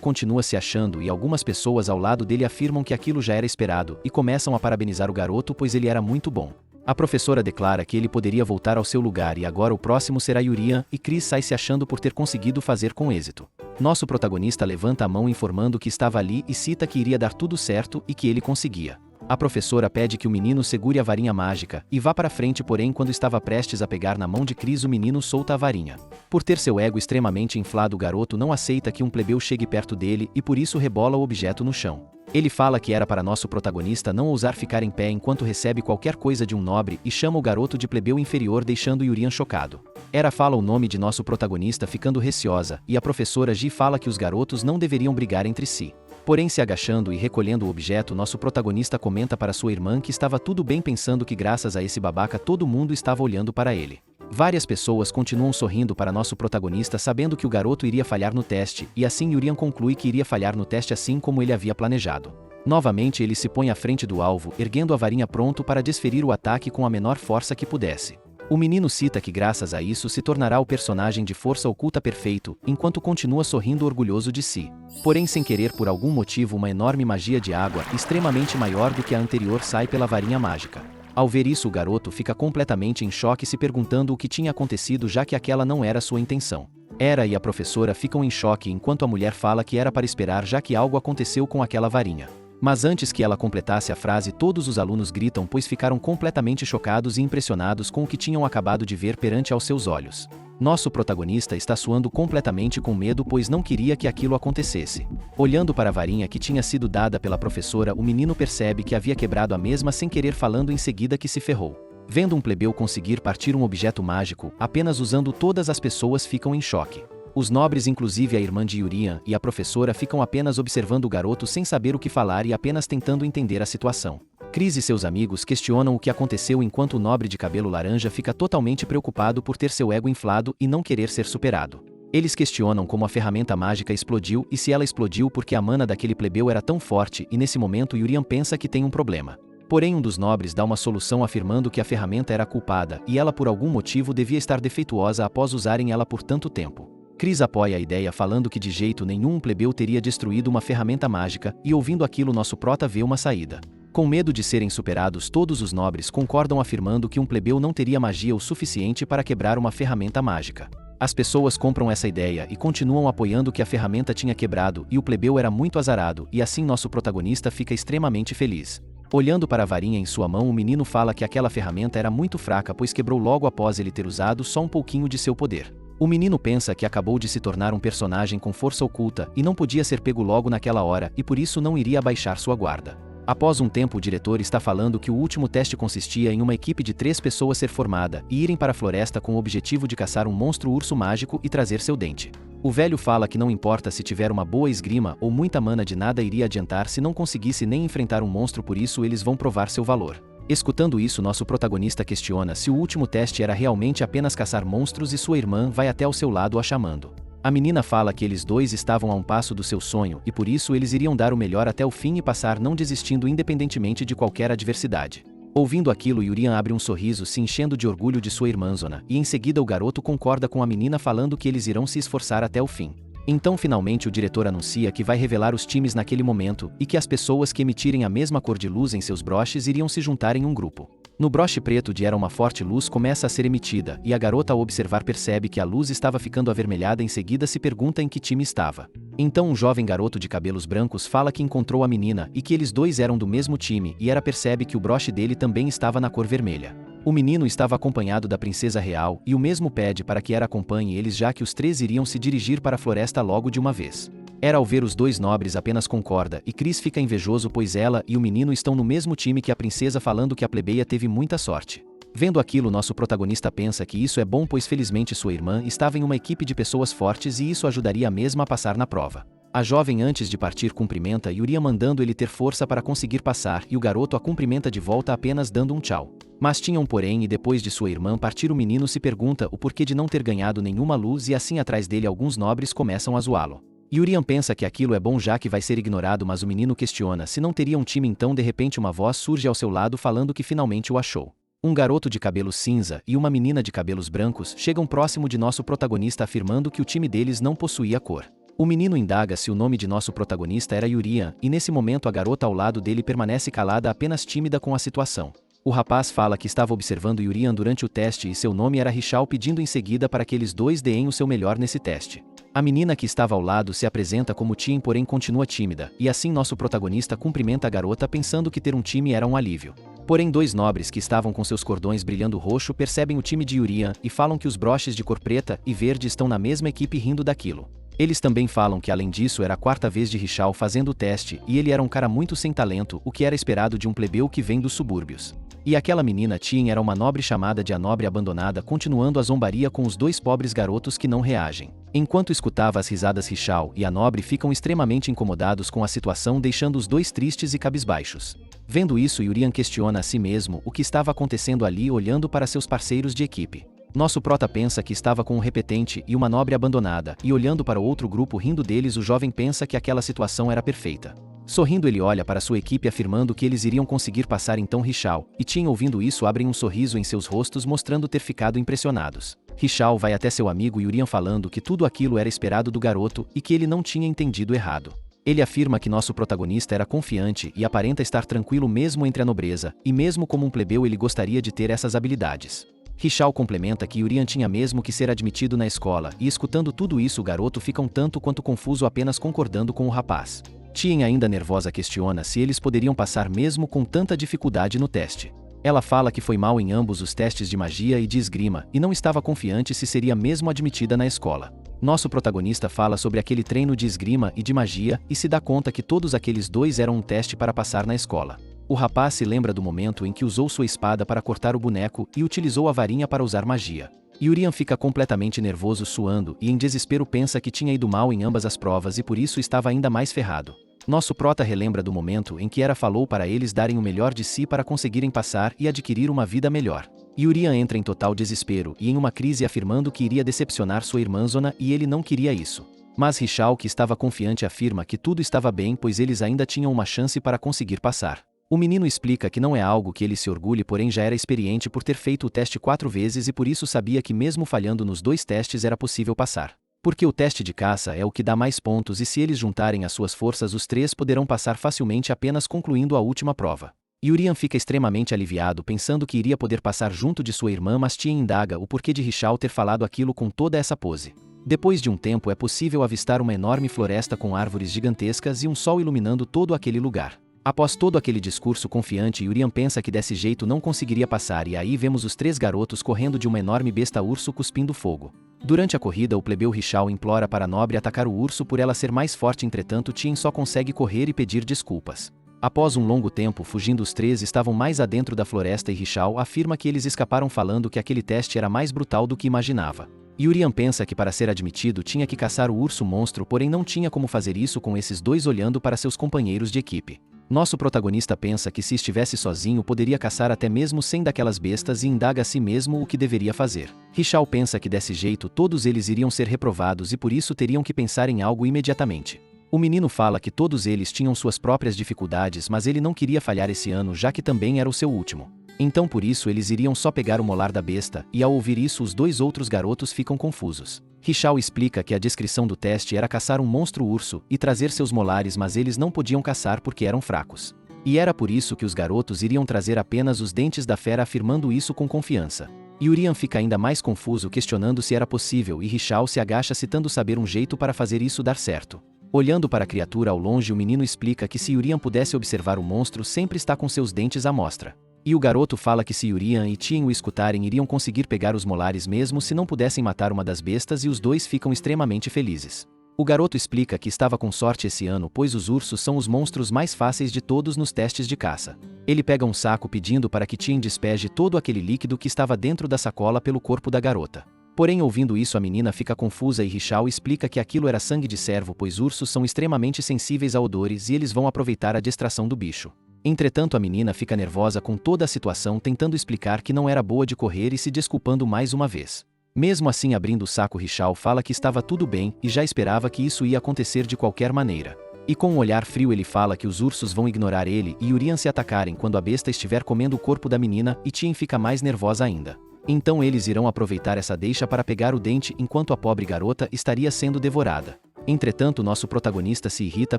continua se achando e algumas pessoas ao lado dele afirmam que aquilo já era esperado e começam a parabenizar o garoto pois ele era muito bom. A professora declara que ele poderia voltar ao seu lugar e agora o próximo será Yurian e Chris sai se achando por ter conseguido fazer com êxito. Nosso protagonista levanta a mão informando que estava ali e cita que iria dar tudo certo e que ele conseguia. A professora pede que o menino segure a varinha mágica e vá para frente, porém quando estava prestes a pegar na mão de Chris o menino solta a varinha. Por ter seu ego extremamente inflado o garoto não aceita que um plebeu chegue perto dele e por isso rebola o objeto no chão. Ele fala que era para nosso protagonista não ousar ficar em pé enquanto recebe qualquer coisa de um nobre e chama o garoto de plebeu inferior deixando Yurian chocado. Era fala o nome de nosso protagonista ficando receosa e a professora Gi fala que os garotos não deveriam brigar entre si. Porém se agachando e recolhendo o objeto nosso protagonista comenta para sua irmã que estava tudo bem pensando que graças a esse babaca todo mundo estava olhando para ele. Várias pessoas continuam sorrindo para nosso protagonista sabendo que o garoto iria falhar no teste, e assim Yurian conclui que iria falhar no teste assim como ele havia planejado. Novamente ele se põe à frente do alvo, erguendo a varinha pronto para desferir o ataque com a menor força que pudesse. O menino cita que graças a isso se tornará o personagem de força oculta perfeito, enquanto continua sorrindo orgulhoso de si. Porém sem querer por algum motivo uma enorme magia de água, extremamente maior do que a anterior sai pela varinha mágica. Ao ver isso o garoto fica completamente em choque se perguntando o que tinha acontecido já que aquela não era sua intenção. Era e a professora ficam em choque enquanto a mulher fala que era para esperar já que algo aconteceu com aquela varinha. Mas antes que ela completasse a frase todos os alunos gritam pois ficaram completamente chocados e impressionados com o que tinham acabado de ver perante aos seus olhos. Nosso protagonista está suando completamente com medo pois não queria que aquilo acontecesse. Olhando para a varinha que tinha sido dada pela professora o menino percebe que havia quebrado a mesma sem querer falando em seguida que se ferrou. Vendo um plebeu conseguir partir um objeto mágico, apenas usando todas as pessoas ficam em choque. Os nobres inclusive a irmã de Yurian e a professora ficam apenas observando o garoto sem saber o que falar e apenas tentando entender a situação. Chris e seus amigos questionam o que aconteceu enquanto o nobre de cabelo laranja fica totalmente preocupado por ter seu ego inflado e não querer ser superado. Eles questionam como a ferramenta mágica explodiu e se ela explodiu porque a mana daquele plebeu era tão forte e nesse momento Yurian pensa que tem um problema. Porém um dos nobres dá uma solução afirmando que a ferramenta era culpada e ela por algum motivo devia estar defeituosa após usarem ela por tanto tempo. Chris apoia a ideia falando que de jeito nenhum um plebeu teria destruído uma ferramenta mágica e ouvindo aquilo nosso prota vê uma saída. Com medo de serem superados todos os nobres concordam afirmando que um plebeu não teria magia o suficiente para quebrar uma ferramenta mágica. As pessoas compram essa ideia e continuam apoiando que a ferramenta tinha quebrado e o plebeu era muito azarado e assim nosso protagonista fica extremamente feliz. Olhando para a varinha em sua mão o menino fala que aquela ferramenta era muito fraca pois quebrou logo após ele ter usado só um pouquinho de seu poder. O menino pensa que acabou de se tornar um personagem com força oculta e não podia ser pego logo naquela hora e por isso não iria abaixar sua guarda. Após um tempo o diretor está falando que o último teste consistia em uma equipe de 3 pessoas ser formada e irem para a floresta com o objetivo de caçar um monstro urso mágico e trazer seu dente. O velho fala que não importa se tiver uma boa esgrima ou muita mana de nada iria adiantar se não conseguisse nem enfrentar um monstro por isso eles vão provar seu valor. Escutando isso nosso protagonista questiona se o último teste era realmente apenas caçar monstros e sua irmã vai até ao seu lado a chamando. A menina fala que eles dois estavam a um passo do seu sonho e por isso eles iriam dar o melhor até o fim e passar não desistindo independentemente de qualquer adversidade. Ouvindo aquilo Yurian abre um sorriso se enchendo de orgulho de sua irmãzona e em seguida o garoto concorda com a menina falando que eles irão se esforçar até o fim. Então finalmente o diretor anuncia que vai revelar os times naquele momento e que as pessoas que emitirem a mesma cor de luz em seus broches iriam se juntar em um grupo. No broche preto de era uma forte luz começa a ser emitida e a garota ao observar percebe que a luz estava ficando avermelhada em seguida se pergunta em que time estava. Então um jovem garoto de cabelos brancos fala que encontrou a menina e que eles dois eram do mesmo time e ela percebe que o broche dele também estava na cor vermelha. O menino estava acompanhado da princesa real e o mesmo pede para que ela acompanhe eles já que os 3 iriam se dirigir para a floresta logo de uma vez. Era ao ver os 2 nobres apenas concorda e Chris fica invejoso pois ela e o menino estão no mesmo time que a princesa falando que a plebeia teve muita sorte. Vendo aquilo nosso protagonista pensa que isso é bom pois felizmente sua irmã estava em uma equipe de pessoas fortes e isso ajudaria a mesma a passar na prova. A jovem antes de partir cumprimenta Yurian mandando ele ter força para conseguir passar e o garoto a cumprimenta de volta apenas dando um tchau. Mas tinha um porém e depois de sua irmã partir o menino se pergunta o porquê de não ter ganhado nenhuma luz e assim atrás dele alguns nobres começam a zoá-lo. Yurian pensa que aquilo é bom já que vai ser ignorado mas o menino questiona se não teria um time então de repente uma voz surge ao seu lado falando que finalmente o achou. Um garoto de cabelos cinza e uma menina de cabelos brancos chegam próximo de nosso protagonista afirmando que o time deles não possuía cor. O menino indaga se o nome de nosso protagonista era Yurian, e nesse momento a garota ao lado dele permanece calada apenas tímida com a situação. O rapaz fala que estava observando Yurian durante o teste e seu nome era Richal pedindo em seguida para que eles dois deem o seu melhor nesse teste. A menina que estava ao lado se apresenta como Tim porém continua tímida, e assim nosso protagonista cumprimenta a garota pensando que ter um time era um alívio. Porém dois nobres que estavam com seus cordões brilhando roxo percebem o time de Yurian e falam que os broches de cor preta e verde estão na mesma equipe rindo daquilo. Eles também falam que além disso era a quarta vez de Richal fazendo o teste e ele era um cara muito sem talento, o que era esperado de um plebeu que vem dos subúrbios. E aquela menina Tim era uma nobre chamada de a nobre abandonada continuando a zombaria com os dois pobres garotos que não reagem. Enquanto escutava as risadas Richal e a nobre ficam extremamente incomodados com a situação deixando os dois tristes e cabisbaixos. Vendo isso Yurian questiona a si mesmo o que estava acontecendo ali olhando para seus parceiros de equipe. Nosso prota pensa que estava com um repetente e uma nobre abandonada, e olhando para o outro grupo rindo deles o jovem pensa que aquela situação era perfeita. Sorrindo ele olha para sua equipe afirmando que eles iriam conseguir passar então Richal, e Tim ouvindo isso abrem um sorriso em seus rostos mostrando ter ficado impressionados. Richal vai até seu amigo Yurian falando que tudo aquilo era esperado do garoto e que ele não tinha entendido errado. Ele afirma que nosso protagonista era confiante e aparenta estar tranquilo mesmo entre a nobreza, e mesmo como um plebeu ele gostaria de ter essas habilidades. Richal complementa que Yurian tinha mesmo que ser admitido na escola, e escutando tudo isso o garoto fica um tanto quanto confuso apenas concordando com o rapaz. Tien ainda nervosa questiona se eles poderiam passar mesmo com tanta dificuldade no teste. Ela fala que foi mal em ambos os testes de magia e de esgrima, e não estava confiante se seria mesmo admitida na escola. Nosso protagonista fala sobre aquele treino de esgrima e de magia, e se dá conta que todos aqueles dois eram um teste para passar na escola. O rapaz se lembra do momento em que usou sua espada para cortar o boneco e utilizou a varinha para usar magia. Yurian fica completamente nervoso suando e em desespero pensa que tinha ido mal em ambas as provas e por isso estava ainda mais ferrado. Nosso prota relembra do momento em que Hera falou para eles darem o melhor de si para conseguirem passar e adquirir uma vida melhor. Yurian entra em total desespero e em uma crise afirmando que iria decepcionar sua irmã Zona e ele não queria isso. Mas Richal, que estava confiante, afirma que tudo estava bem pois eles ainda tinham uma chance para conseguir passar. O menino explica que não é algo que ele se orgulhe porém já era experiente por ter feito o teste 4 vezes e por isso sabia que mesmo falhando nos 2 testes era possível passar. Porque o teste de caça é o que dá mais pontos e se eles juntarem as suas forças os 3 poderão passar facilmente apenas concluindo a última prova. Yurian fica extremamente aliviado pensando que iria poder passar junto de sua irmã mas Tien indaga o porquê de Richal ter falado aquilo com toda essa pose. Depois de um tempo é possível avistar uma enorme floresta com árvores gigantescas e um sol iluminando todo aquele lugar. Após todo aquele discurso confiante Yurian pensa que desse jeito não conseguiria passar e aí vemos os 3 garotos correndo de uma enorme besta urso cuspindo fogo. Durante a corrida o plebeu Richal implora para a nobre atacar o urso por ela ser mais forte entretanto Tien só consegue correr e pedir desculpas. Após um longo tempo fugindo os 3 estavam mais adentro da floresta e Richal afirma que eles escaparam falando que aquele teste era mais brutal do que imaginava. Yurian pensa que para ser admitido tinha que caçar o urso monstro porém não tinha como fazer isso com esses 2 olhando para seus companheiros de equipe. Nosso protagonista pensa que se estivesse sozinho poderia caçar até mesmo sem daquelas bestas e indaga a si mesmo o que deveria fazer. Richal pensa que desse jeito todos eles iriam ser reprovados e por isso teriam que pensar em algo imediatamente. O menino fala que todos eles tinham suas próprias dificuldades mas ele não queria falhar esse ano já que também era o seu último. Então por isso eles iriam só pegar o molar da besta e ao ouvir isso os 2 outros garotos ficam confusos. Richal explica que a descrição do teste era caçar um monstro urso e trazer seus molares mas eles não podiam caçar porque eram fracos. E era por isso que os garotos iriam trazer apenas os dentes da fera afirmando isso com confiança. Yurian fica ainda mais confuso questionando se era possível e Richal se agacha citando saber um jeito para fazer isso dar certo. Olhando para a criatura ao longe o menino explica que se Yurian pudesse observar o monstro sempre está com seus dentes à mostra. E o garoto fala que se Yurian e Tien o escutarem iriam conseguir pegar os molares mesmo se não pudessem matar uma das bestas e os 2 ficam extremamente felizes. O garoto explica que estava com sorte esse ano pois os ursos são os monstros mais fáceis de todos nos testes de caça. Ele pega um saco pedindo para que Tien despeje todo aquele líquido que estava dentro da sacola pelo corpo da garota. Porém, ouvindo isso, a menina fica confusa e Richao explica que aquilo era sangue de cervo, pois ursos são extremamente sensíveis a odores e eles vão aproveitar a distração do bicho. Entretanto, a menina fica nervosa com toda a situação, tentando explicar que não era boa de correr e se desculpando mais uma vez. Mesmo assim, abrindo o saco, Richao fala que estava tudo bem e já esperava que isso ia acontecer de qualquer maneira. E com um olhar frio ele fala que os ursos vão ignorar ele e Yurian se atacarem quando a besta estiver comendo o corpo da menina, e Tien fica mais nervosa ainda. Então eles irão aproveitar essa deixa para pegar o dente enquanto a pobre garota estaria sendo devorada. Entretanto, nosso protagonista se irrita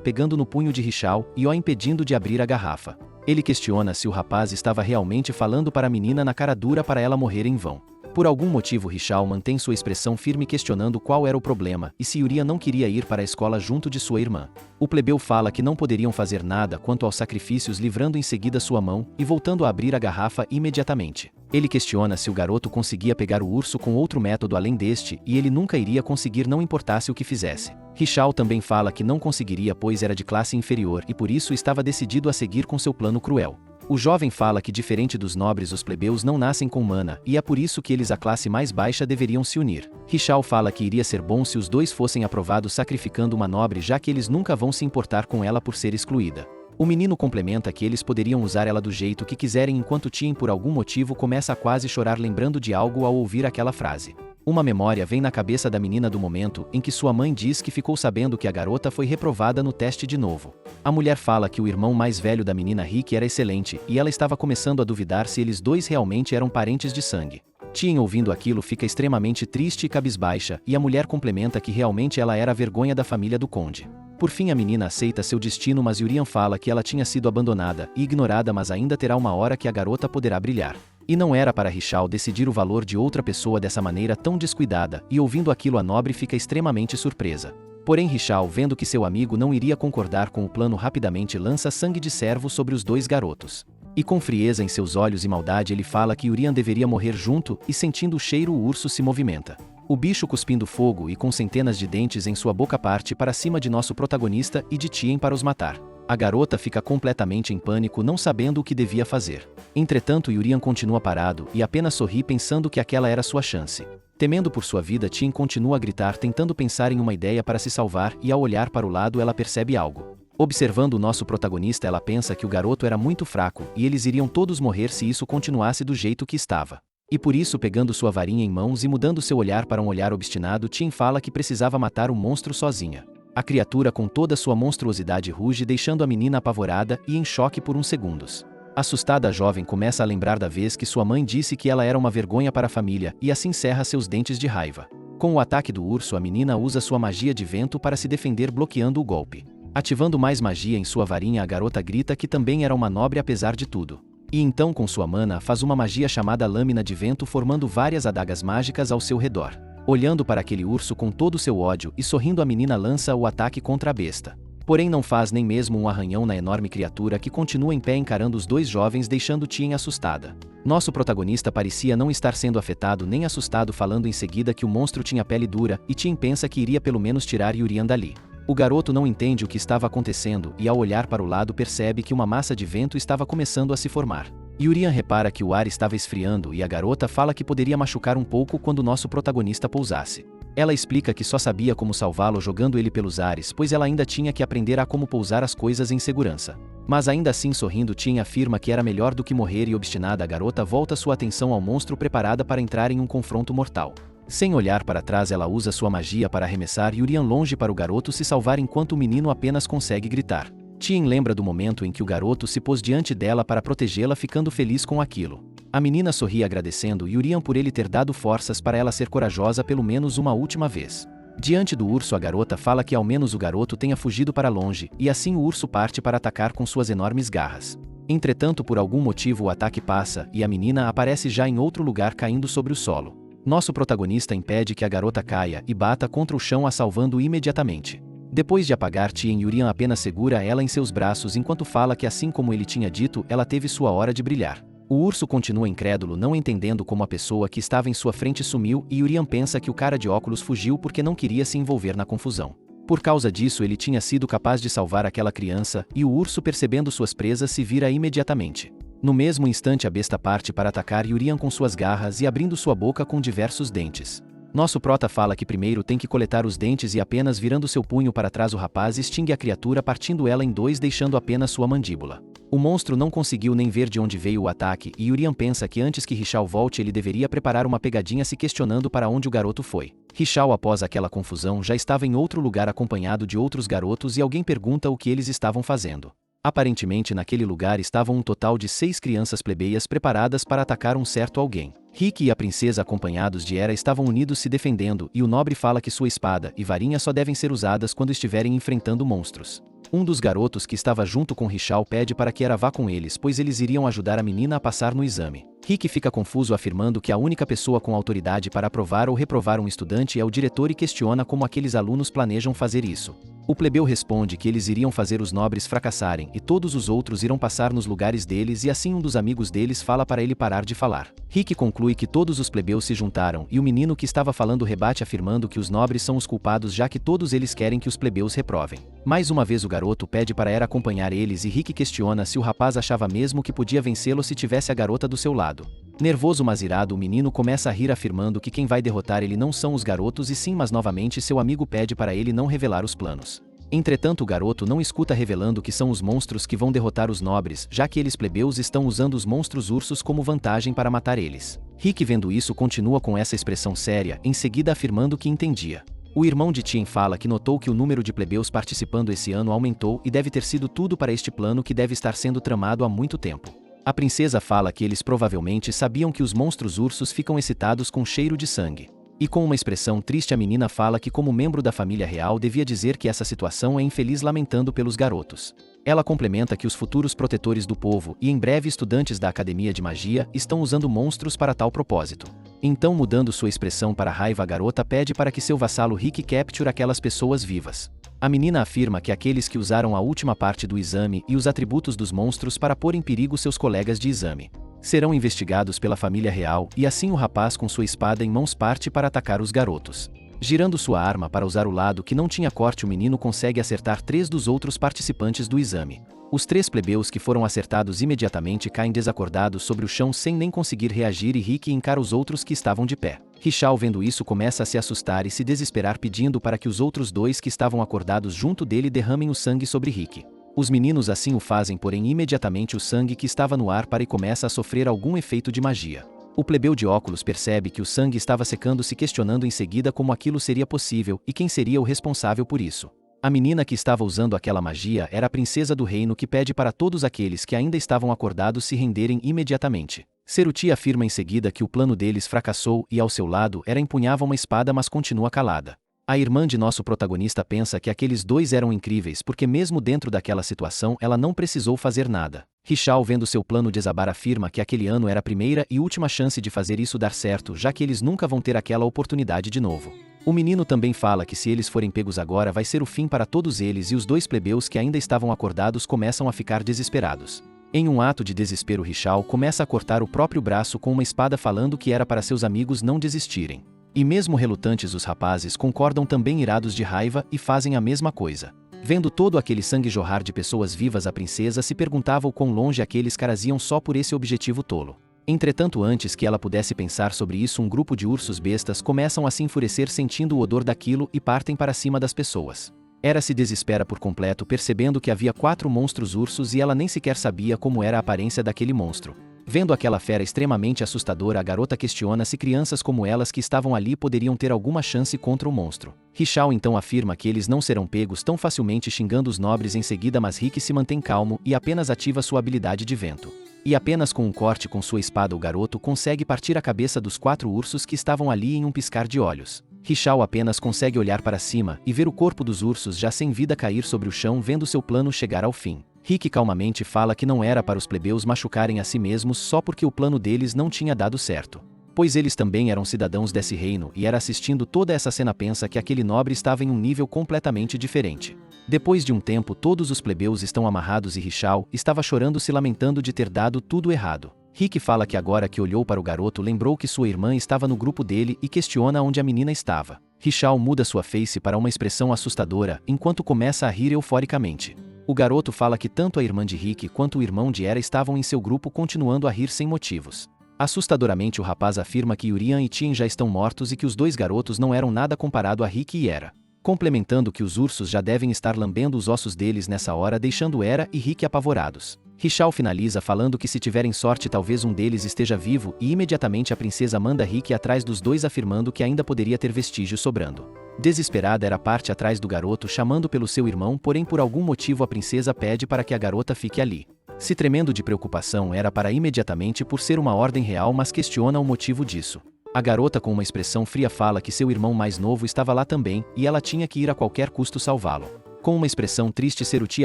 pegando no punho de Richao e o impedindo de abrir a garrafa. Ele questiona se o rapaz estava realmente falando para a menina na cara dura para ela morrer em vão. Por algum motivo, Richao mantém sua expressão firme questionando qual era o problema e se Yurian não queria ir para a escola junto de sua irmã. O plebeu fala que não poderiam fazer nada quanto aos sacrifícios, livrando em seguida sua mão e voltando a abrir a garrafa imediatamente. Ele questiona se o garoto conseguia pegar o urso com outro método além deste e ele nunca iria conseguir, não importasse o que fizesse. Richao também fala que não conseguiria, pois era de classe inferior e por isso estava decidido a seguir com seu plano cruel. O jovem fala que, diferente dos nobres, os plebeus não nascem com mana, e é por isso que eles, a classe mais baixa, deveriam se unir. Richao fala que iria ser bom se os dois fossem aprovados sacrificando uma nobre, já que eles nunca vão se importar com ela por ser excluída. O menino complementa que eles poderiam usar ela do jeito que quiserem, enquanto Tien, por algum motivo, começa a quase chorar lembrando de algo ao ouvir aquela frase. Uma memória vem na cabeça da menina do momento em que sua mãe diz que ficou sabendo que a garota foi reprovada no teste de novo. A mulher fala que o irmão mais velho da menina, Rick, era excelente e ela estava começando a duvidar se eles dois realmente eram parentes de sangue. Tien, ouvindo aquilo, fica extremamente triste e cabisbaixa, e a mulher complementa que realmente ela era a vergonha da família do conde. Por fim, a menina aceita seu destino, mas Yurian fala que ela tinha sido abandonada e ignorada, mas ainda terá uma hora que a garota poderá brilhar. E não era para Richao decidir o valor de outra pessoa dessa maneira tão descuidada, e ouvindo aquilo a nobre fica extremamente surpresa. Porém, Richao, vendo que seu amigo não iria concordar com o plano, rapidamente lança sangue de cervo sobre os dois garotos. E com frieza em seus olhos e maldade ele fala que Yurian deveria morrer junto, e sentindo o cheiro o urso se movimenta. O bicho, cuspindo fogo e com centenas de dentes em sua boca, parte para cima de nosso protagonista e de Tien para os matar. A garota fica completamente em pânico, não sabendo o que devia fazer. Entretanto, Yurian continua parado e apenas sorri, pensando que aquela era sua chance. Temendo por sua vida, Tien continua a gritar, tentando pensar em uma ideia para se salvar, e ao olhar para o lado ela percebe algo. Observando o nosso protagonista, ela pensa que o garoto era muito fraco e eles iriam todos morrer se isso continuasse do jeito que estava. E por isso, pegando sua varinha em mãos e mudando seu olhar para um olhar obstinado, Tien fala que precisava matar o monstro sozinha. A criatura, com toda sua monstruosidade, ruge, deixando a menina apavorada e em choque por uns segundos. Assustada, a jovem começa a lembrar da vez que sua mãe disse que ela era uma vergonha para a família e assim cerra seus dentes de raiva. Com o ataque do urso, a menina usa sua magia de vento para se defender, bloqueando o golpe. Ativando mais magia em sua varinha, a garota grita que também era uma nobre apesar de tudo. E então, com sua mana, faz uma magia chamada lâmina de vento, formando várias adagas mágicas ao seu redor. Olhando para aquele urso com todo o seu ódio e sorrindo, a menina lança o ataque contra a besta. Porém, não faz nem mesmo um arranhão na enorme criatura, que continua em pé encarando os dois jovens, deixando Tien assustada. Nosso protagonista parecia não estar sendo afetado nem assustado, falando em seguida que o monstro tinha pele dura, e Tien pensa que iria pelo menos tirar Yurian dali. O garoto não entende o que estava acontecendo e, ao olhar para o lado, percebe que uma massa de vento estava começando a se formar. Yurian repara que o ar estava esfriando e a garota fala que poderia machucar um pouco quando nosso protagonista pousasse. Ela explica que só sabia como salvá-lo jogando ele pelos ares, pois ela ainda tinha que aprender a como pousar as coisas em segurança. Mas ainda assim, sorrindo, Tien afirma que era melhor do que morrer, e obstinada, a garota volta sua atenção ao monstro, preparada para entrar em um confronto mortal. Sem olhar para trás, ela usa sua magia para arremessar Yurian longe para o garoto se salvar, enquanto o menino apenas consegue gritar. Tien lembra do momento em que o garoto se pôs diante dela para protegê-la, ficando feliz com aquilo. A menina sorri agradecendo Yurian por ele ter dado forças para ela ser corajosa pelo menos uma última vez. Diante do urso, a garota fala que ao menos o garoto tenha fugido para longe, e assim o urso parte para atacar com suas enormes garras. Entretanto, por algum motivo o ataque passa e a menina aparece já em outro lugar, caindo sobre o solo. Nosso protagonista impede que a garota caia e bata contra o chão, a salvando imediatamente. Depois de apagar Tien, Yurian apenas segura ela em seus braços enquanto fala que, assim como ele tinha dito, ela teve sua hora de brilhar. O urso continua incrédulo, não entendendo como a pessoa que estava em sua frente sumiu, e Yurian pensa que o cara de óculos fugiu porque não queria se envolver na confusão. Por causa disso, ele tinha sido capaz de salvar aquela criança, e o urso, percebendo suas presas, se vira imediatamente. No mesmo instante, a besta parte para atacar Yurian com suas garras e abrindo sua boca com diversos dentes. Nosso prota fala que primeiro tem que coletar os dentes e apenas virando seu punho para trás o rapaz extingue a criatura partindo ela em dois deixando apenas sua mandíbula. O monstro não conseguiu nem ver de onde veio o ataque e Yurian pensa que antes que Richao volte ele deveria preparar uma pegadinha se questionando para onde o garoto foi. Richao após aquela confusão já estava em outro lugar acompanhado de outros garotos e alguém pergunta o que eles estavam fazendo. Aparentemente naquele lugar estavam um total de 6 crianças plebeias preparadas para atacar um certo alguém. Rick e a princesa acompanhados de Hera estavam unidos se defendendo e o nobre fala que sua espada e varinha só devem ser usadas quando estiverem enfrentando monstros. Um dos garotos que estava junto com Richao pede para que Hera vá com eles pois eles iriam ajudar a menina a passar no exame. Rick fica confuso afirmando que a única pessoa com autoridade para aprovar ou reprovar um estudante é o diretor e questiona como aqueles alunos planejam fazer isso. O plebeu responde que eles iriam fazer os nobres fracassarem e todos os outros irão passar nos lugares deles e assim um dos amigos deles fala para ele parar de falar. Rick conclui que todos os plebeus se juntaram e o menino que estava falando rebate afirmando que os nobres são os culpados já que todos eles querem que os plebeus reprovem. Mais uma vez o garoto pede para Hera acompanhar eles e Rick questiona se o rapaz achava mesmo que podia vencê-lo se tivesse a garota do seu lado. Nervoso mas irado o menino começa a rir afirmando que quem vai derrotar ele não são os garotos e sim mas novamente seu amigo pede para ele não revelar os planos. Entretanto o garoto não escuta revelando que são os monstros que vão derrotar os nobres, já que eles plebeus estão usando os monstros ursos como vantagem para matar eles. Rick vendo isso continua com essa expressão séria, em seguida afirmando que entendia. O irmão de Tien fala que notou que o número de plebeus participando esse ano aumentou e deve ter sido tudo para este plano que deve estar sendo tramado há muito tempo. A princesa fala que eles provavelmente sabiam que os monstros ursos ficam excitados com cheiro de sangue. E com uma expressão triste a menina fala que como membro da família real devia dizer que essa situação é infeliz lamentando pelos garotos. Ela complementa que os futuros protetores do povo e em breve estudantes da Academia de Magia estão usando monstros para tal propósito. Então mudando sua expressão para raiva a garota pede para que seu vassalo Rick capture aquelas pessoas vivas. A menina afirma que aqueles que usaram a última parte do exame e os atributos dos monstros para pôr em perigo seus colegas de exame serão investigados pela família real e assim o rapaz com sua espada em mãos parte para atacar os garotos. Girando sua arma para usar o lado que não tinha corte o menino consegue acertar 3 dos outros participantes do exame. Os 3 plebeus que foram acertados imediatamente caem desacordados sobre o chão sem nem conseguir reagir e Rick encara os outros que estavam de pé. Richao vendo isso começa a se assustar e se desesperar pedindo para que os outros 2 que estavam acordados junto dele derramem o sangue sobre Rick. Os meninos assim o fazem porém imediatamente o sangue que estava no ar para e começa a sofrer algum efeito de magia. O plebeu de óculos percebe que o sangue estava secando se questionando em seguida como aquilo seria possível e quem seria o responsável por isso. A menina que estava usando aquela magia era a princesa do reino que pede para todos aqueles que ainda estavam acordados se renderem imediatamente. Seruti afirma em seguida que o plano deles fracassou e ao seu lado Hera empunhava uma espada mas continua calada. A irmã de nosso protagonista pensa que aqueles 2 eram incríveis porque mesmo dentro daquela situação ela não precisou fazer nada. Richao vendo seu plano desabar afirma que aquele ano era a primeira e última chance de fazer isso dar certo já que eles nunca vão ter aquela oportunidade de novo. O menino também fala que se eles forem pegos agora vai ser o fim para todos eles e os 2 plebeus que ainda estavam acordados começam a ficar desesperados. Em um ato de desespero Richao começa a cortar o próprio braço com uma espada falando que era para seus amigos não desistirem. E mesmo relutantes os rapazes concordam também irados de raiva e fazem a mesma coisa. Vendo todo aquele sangue jorrar de pessoas vivas a princesa se perguntava o quão longe aqueles caras iam só por esse objetivo tolo. Entretanto antes que ela pudesse pensar sobre isso um grupo de ursos bestas começam a se enfurecer sentindo o odor daquilo e partem para cima das pessoas. Hera se desespera por completo percebendo que havia 4 monstros ursos e ela nem sequer sabia como era a aparência daquele monstro. Vendo aquela fera extremamente assustadora a garota questiona se crianças como elas que estavam ali poderiam ter alguma chance contra o monstro. Richao então afirma que eles não serão pegos tão facilmente xingando os nobres em seguida mas Rick se mantém calmo e apenas ativa sua habilidade de vento. E apenas com um corte com sua espada o garoto consegue partir a cabeça dos 4 ursos que estavam ali em um piscar de olhos. Richao apenas consegue olhar para cima e ver o corpo dos ursos já sem vida cair sobre o chão vendo seu plano chegar ao fim. Rick calmamente fala que não era para os plebeus machucarem a si mesmos só porque o plano deles não tinha dado certo. Pois eles também eram cidadãos desse reino e era assistindo toda essa cena pensa que aquele nobre estava em um nível completamente diferente. Depois de um tempo todos os plebeus estão amarrados e Richao estava chorando se lamentando de ter dado tudo errado. Rick fala que agora que olhou para o garoto lembrou que sua irmã estava no grupo dele e questiona onde a menina estava. Richao muda sua face para uma expressão assustadora enquanto começa a rir euforicamente. O garoto fala que tanto a irmã de Rick quanto o irmão de Hera estavam em seu grupo continuando a rir sem motivos. Assustadoramente o rapaz afirma que Yurian e Tien já estão mortos e que os dois garotos não eram nada comparado a Rick e Era. Complementando que os ursos já devem estar lambendo os ossos deles nessa hora, deixando Era e Rick apavorados. Richal finaliza falando que se tiverem sorte talvez um deles esteja vivo e imediatamente a princesa manda Rick atrás dos dois, afirmando que ainda poderia ter vestígios sobrando. Desesperada, Era parte atrás do garoto chamando pelo seu irmão, porém por algum motivo a princesa pede para que a garota fique ali. Se tremendo de preocupação, Era para imediatamente por ser uma ordem real, mas questiona o motivo disso. A garota com uma expressão fria fala que seu irmão mais novo estava lá também e ela tinha que ir a qualquer custo salvá-lo. Com uma expressão triste, Seruti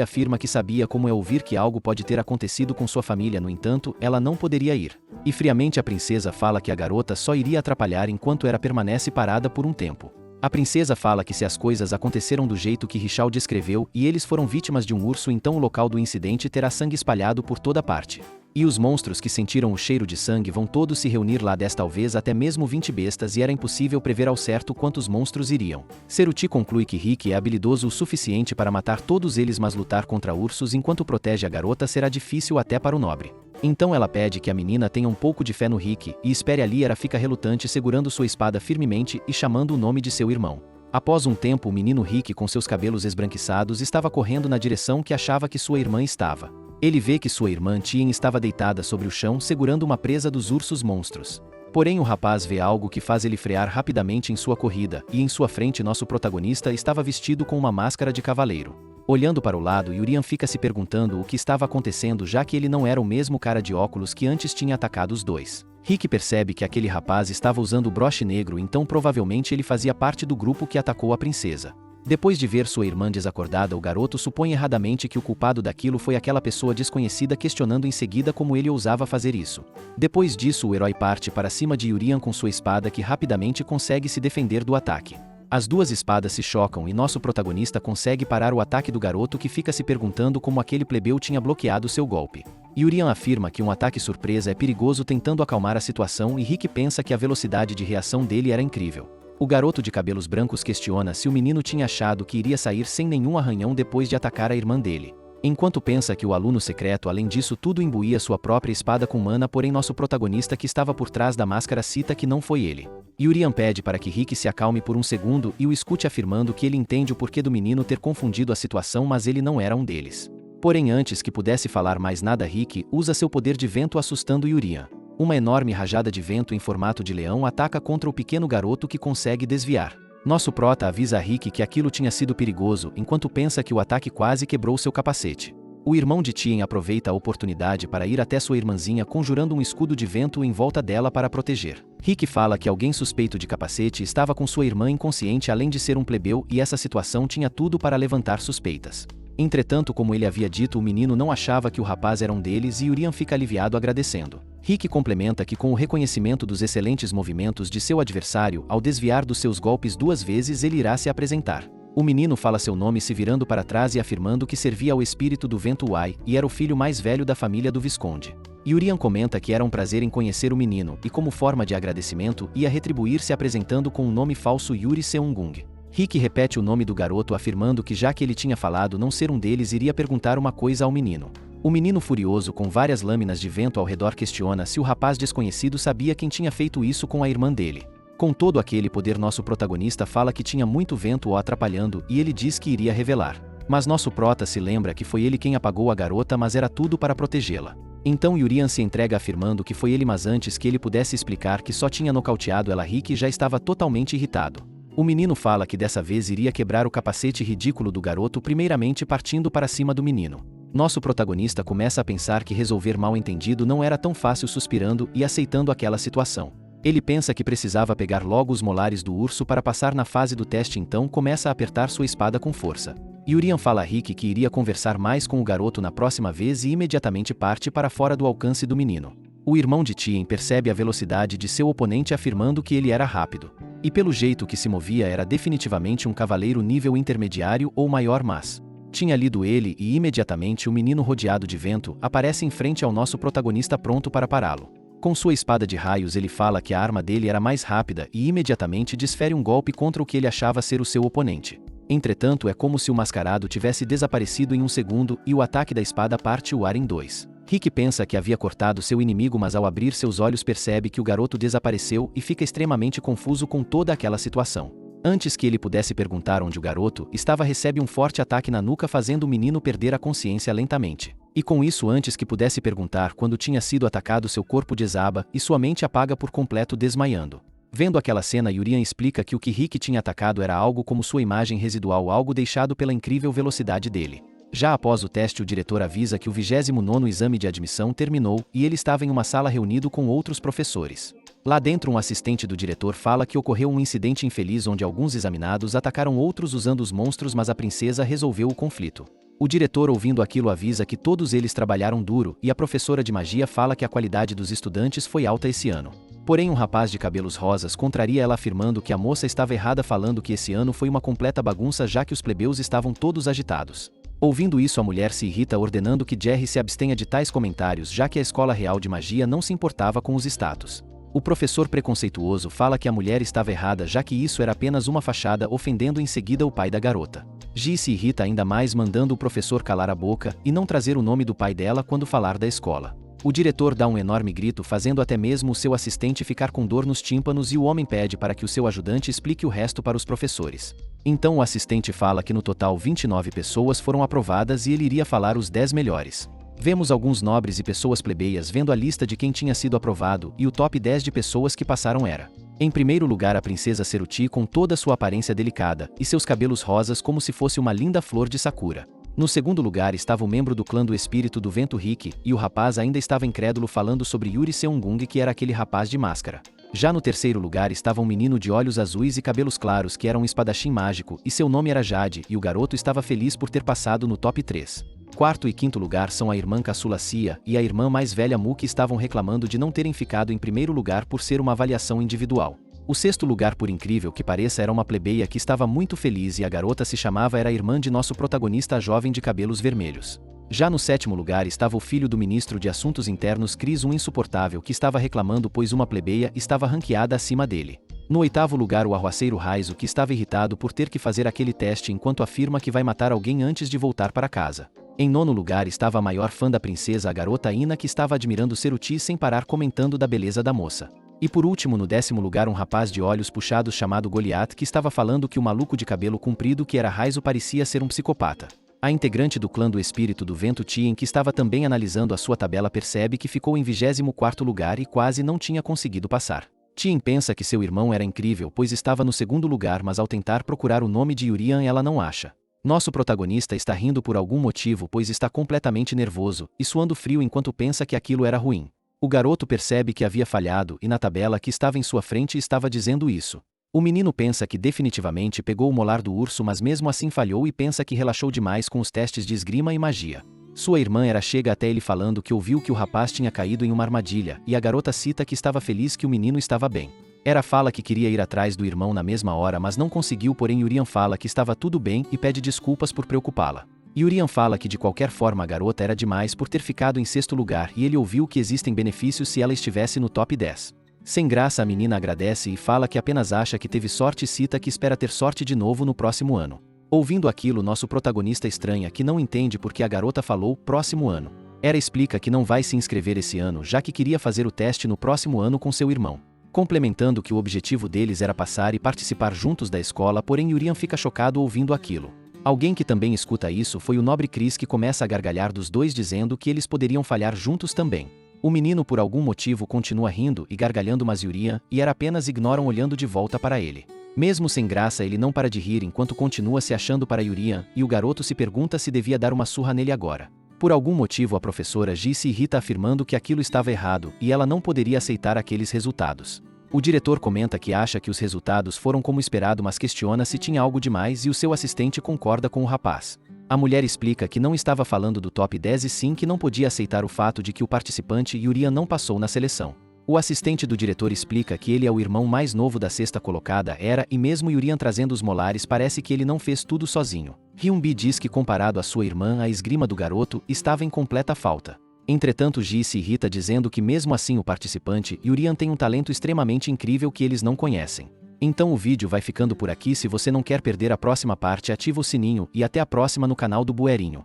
afirma que sabia como é ouvir que algo pode ter acontecido com sua família, no entanto, ela não poderia ir. E friamente a princesa fala que a garota só iria atrapalhar enquanto Era permanece parada por um tempo. A princesa fala que se as coisas aconteceram do jeito que Richal descreveu e eles foram vítimas de um urso, então o local do incidente terá sangue espalhado por toda parte. E os monstros que sentiram o cheiro de sangue vão todos se reunir lá, talvez até mesmo 20 bestas, e era impossível prever ao certo quantos monstros iriam. Seruti conclui que Rick é habilidoso o suficiente para matar todos eles, mas lutar contra ursos enquanto protege a garota será difícil até para o nobre. Então ela pede que a menina tenha um pouco de fé no Rick e espere ali. Era fica relutante, segurando sua espada firmemente e chamando o nome de seu irmão. Após um tempo, o menino Rick, com seus cabelos esbranquiçados, estava correndo na direção que achava que sua irmã estava. Ele vê que sua irmã Tien estava deitada sobre o chão segurando uma presa dos ursos monstros. Porém o rapaz vê algo que faz ele frear rapidamente em sua corrida, e em sua frente nosso protagonista estava vestido com uma máscara de cavaleiro. Olhando para o lado, Yurian fica se perguntando o que estava acontecendo, já que ele não era o mesmo cara de óculos que antes tinha atacado os dois. Rick percebe que aquele rapaz estava usando o broche negro, então provavelmente ele fazia parte do grupo que atacou a princesa. Depois de ver sua irmã desacordada, o garoto supõe erradamente que o culpado daquilo foi aquela pessoa desconhecida, questionando em seguida como ele ousava fazer isso. Depois disso, o herói parte para cima de Yurian com sua espada, que rapidamente consegue se defender do ataque. As duas espadas se chocam e nosso protagonista consegue parar o ataque do garoto, que fica se perguntando como aquele plebeu tinha bloqueado seu golpe. Yurian afirma que um ataque surpresa é perigoso, tentando acalmar a situação, e Rick pensa que a velocidade de reação dele era incrível. O garoto de cabelos brancos questiona se o menino tinha achado que iria sair sem nenhum arranhão depois de atacar a irmã dele. Enquanto pensa que o aluno secreto, além disso tudo, imbuía sua própria espada com mana, porém nosso protagonista, que estava por trás da máscara, cita que não foi ele. Yurian pede para que Rick se acalme por um segundo e o escute, afirmando que ele entende o porquê do menino ter confundido a situação, mas ele não era um deles. Porém, antes que pudesse falar mais nada, Rick usa seu poder de vento, assustando Yurian. Uma enorme rajada de vento em formato de leão ataca contra o pequeno garoto, que consegue desviar. Nosso prota avisa a Rick que aquilo tinha sido perigoso, enquanto pensa que o ataque quase quebrou seu capacete. O irmão de Tien aproveita a oportunidade para ir até sua irmãzinha, conjurando um escudo de vento em volta dela para proteger. Rick fala que alguém suspeito de capacete estava com sua irmã inconsciente, além de ser um plebeu, e essa situação tinha tudo para levantar suspeitas. Entretanto, como ele havia dito, o menino não achava que o rapaz era um deles, e Yurian fica aliviado, agradecendo. Rick complementa que com o reconhecimento dos excelentes movimentos de seu adversário, ao desviar dos seus golpes 2 vezes, ele irá se apresentar. O menino fala seu nome se virando para trás e afirmando que servia ao espírito do vento Uai, e era o filho mais velho da família do Visconde. Yurian comenta que era um prazer em conhecer o menino, e como forma de agradecimento, ia retribuir se apresentando com o nome falso Yuri Seungung. Rick repete o nome do garoto, afirmando que já que ele tinha falado não ser um deles, iria perguntar uma coisa ao menino. O menino, furioso com várias lâminas de vento ao redor, questiona se o rapaz desconhecido sabia quem tinha feito isso com a irmã dele. Com todo aquele poder, nosso protagonista fala que tinha muito vento o atrapalhando, e ele diz que iria revelar. Mas nosso prota se lembra que foi ele quem apagou a garota, mas era tudo para protegê-la. Então Yurian se entrega, afirmando que foi ele, mas antes que ele pudesse explicar que só tinha nocauteado ela, Rick já estava totalmente irritado. O menino fala que dessa vez iria quebrar o capacete ridículo do garoto, primeiramente partindo para cima do menino. Nosso protagonista começa a pensar que resolver mal entendido não era tão fácil, suspirando e aceitando aquela situação. Ele pensa que precisava pegar logo os molares do urso para passar na fase do teste, então começa a apertar sua espada com força. Yurian fala a Rick que iria conversar mais com o garoto na próxima vez e imediatamente parte para fora do alcance do menino. O irmão de Tien percebe a velocidade de seu oponente, afirmando que ele era rápido. E pelo jeito que se movia era definitivamente um cavaleiro nível intermediário ou maior, mas tinha lido ele, e imediatamente o menino, rodeado de vento, aparece em frente ao nosso protagonista, pronto para pará-lo. Com sua espada de raios ele fala que a arma dele era mais rápida e imediatamente desfere um golpe contra o que ele achava ser o seu oponente. Entretanto, é como se o mascarado tivesse desaparecido em um segundo e o ataque da espada parte o ar em 2. Rick pensa que havia cortado seu inimigo, mas ao abrir seus olhos percebe que o garoto desapareceu e fica extremamente confuso com toda aquela situação. Antes que ele pudesse perguntar onde o garoto estava, recebe um forte ataque na nuca, fazendo o menino perder a consciência lentamente. E com isso, antes que pudesse perguntar quando tinha sido atacado, seu corpo desaba e sua mente apaga por completo, desmaiando. Vendo aquela cena, Yurian explica que o que Rick tinha atacado era algo como sua imagem residual, algo deixado pela incrível velocidade dele. Já após o teste, o diretor avisa que o 29º exame de admissão terminou e ele estava em uma sala reunido com outros professores. Lá dentro, um assistente do diretor fala que ocorreu um incidente infeliz onde alguns examinados atacaram outros usando os monstros, mas a princesa resolveu o conflito. O diretor, ouvindo aquilo, avisa que todos eles trabalharam duro e a professora de magia fala que a qualidade dos estudantes foi alta esse ano. Porém, um rapaz de cabelos rosas contraria ela, afirmando que a moça estava errada, falando que esse ano foi uma completa bagunça, já que os plebeus estavam todos agitados. Ouvindo isso, a mulher se irrita, ordenando que Jerry se abstenha de tais comentários, já que a escola real de magia não se importava com os status. O professor preconceituoso fala que a mulher estava errada, já que isso era apenas uma fachada, ofendendo em seguida o pai da garota. Gi se irrita ainda mais, mandando o professor calar a boca e não trazer o nome do pai dela quando falar da escola. O diretor dá um enorme grito, fazendo até mesmo o seu assistente ficar com dor nos tímpanos, e o homem pede para que o seu ajudante explique o resto para os professores. Então o assistente fala que no total 29 pessoas foram aprovadas e ele iria falar os 10 melhores. Vemos alguns nobres e pessoas plebeias vendo a lista de quem tinha sido aprovado, e o top 10 de pessoas que passaram era: em primeiro lugar, a princesa Seruti, com toda sua aparência delicada e seus cabelos rosas como se fosse uma linda flor de sakura. No segundo lugar estava o membro do clã do Espírito do Vento, Rick, e o rapaz ainda estava incrédulo, falando sobre Yuri Seongung, que era aquele rapaz de máscara. Já no terceiro lugar estava um menino de olhos azuis e cabelos claros que era um espadachim mágico, e seu nome era Jade, e o garoto estava feliz por ter passado no top 3. Quarto e quinto lugar são a irmã caçula Cia e a irmã mais velha Mu, que estavam reclamando de não terem ficado em primeiro lugar por ser uma avaliação individual. O sexto lugar, por incrível que pareça, era uma plebeia que estava muito feliz, e a garota se chamava era a irmã de nosso protagonista, a jovem de cabelos vermelhos. Já no sétimo lugar estava o filho do ministro de Assuntos Internos, Chris, um insuportável que estava reclamando pois uma plebeia estava ranqueada acima dele. No oitavo lugar, o arruaceiro Raizo, que estava irritado por ter que fazer aquele teste enquanto afirma que vai matar alguém antes de voltar para casa. Em nono lugar estava a maior fã da princesa, a garota Ina, que estava admirando Seruti sem parar, comentando da beleza da moça. E por último, no décimo lugar, um rapaz de olhos puxados chamado Goliath, que estava falando que o maluco de cabelo comprido que era Raizo parecia ser um psicopata. A integrante do clã do Espírito do Vento, Tien, que estava também analisando a sua tabela, percebe que ficou em 24º lugar e quase não tinha conseguido passar. Tien pensa que seu irmão era incrível, pois estava no segundo lugar, mas ao tentar procurar o nome de Yurian ela não acha. Nosso protagonista está rindo por algum motivo, pois está completamente nervoso e suando frio enquanto pensa que aquilo era ruim. O garoto percebe que havia falhado e na tabela que estava em sua frente estava dizendo isso. O menino pensa que definitivamente pegou o molar do urso, mas mesmo assim falhou e pensa que relaxou demais com os testes de esgrima e magia. Sua irmã chega até ele falando que ouviu que o rapaz tinha caído em uma armadilha, e a garota cita que estava feliz que o menino estava bem. Era fala que queria ir atrás do irmão na mesma hora, mas não conseguiu, porém Yurian fala que estava tudo bem e pede desculpas por preocupá-la. Yurian fala que de qualquer forma a garota era demais por ter ficado em sexto lugar, e ele ouviu que existem benefícios se ela estivesse no top 10. Sem graça, a menina agradece e fala que apenas acha que teve sorte, e cita que espera ter sorte de novo no próximo ano. Ouvindo aquilo, nosso protagonista estranha, que não entende porque a garota falou próximo ano. Ela explica que não vai se inscrever esse ano, já que queria fazer o teste no próximo ano com seu irmão. Complementando que o objetivo deles era passar e participar juntos da escola, porém Yurian fica chocado ouvindo aquilo. Alguém que também escuta isso foi o nobre Chris, que começa a gargalhar dos dois, dizendo que eles poderiam falhar juntos também. O menino por algum motivo continua rindo e gargalhando, mas Yurian e Era apenas ignoram, olhando de volta para ele. Mesmo sem graça, ele não para de rir enquanto continua se achando para Yurian, e o garoto se pergunta se devia dar uma surra nele agora. Por algum motivo a professora Ji se irrita, afirmando que aquilo estava errado e ela não poderia aceitar aqueles resultados. O diretor comenta que acha que os resultados foram como esperado, mas questiona se tinha algo demais, e o seu assistente concorda com o rapaz. A mulher explica que não estava falando do top 10 e sim que não podia aceitar o fato de que o participante Yurian não passou na seleção. O assistente do diretor explica que ele é o irmão mais novo da sexta colocada e mesmo Yurian trazendo os molares, parece que ele não fez tudo sozinho. Hyunbi diz que comparado à sua irmã, a esgrima do garoto estava em completa falta. Entretanto, Ji se irrita, dizendo que mesmo assim o participante Yurian tem um talento extremamente incrível que eles não conhecem. Então o vídeo vai ficando por aqui. Se você não quer perder a próxima parte, ativa o sininho e até a próxima no canal do Buerinho.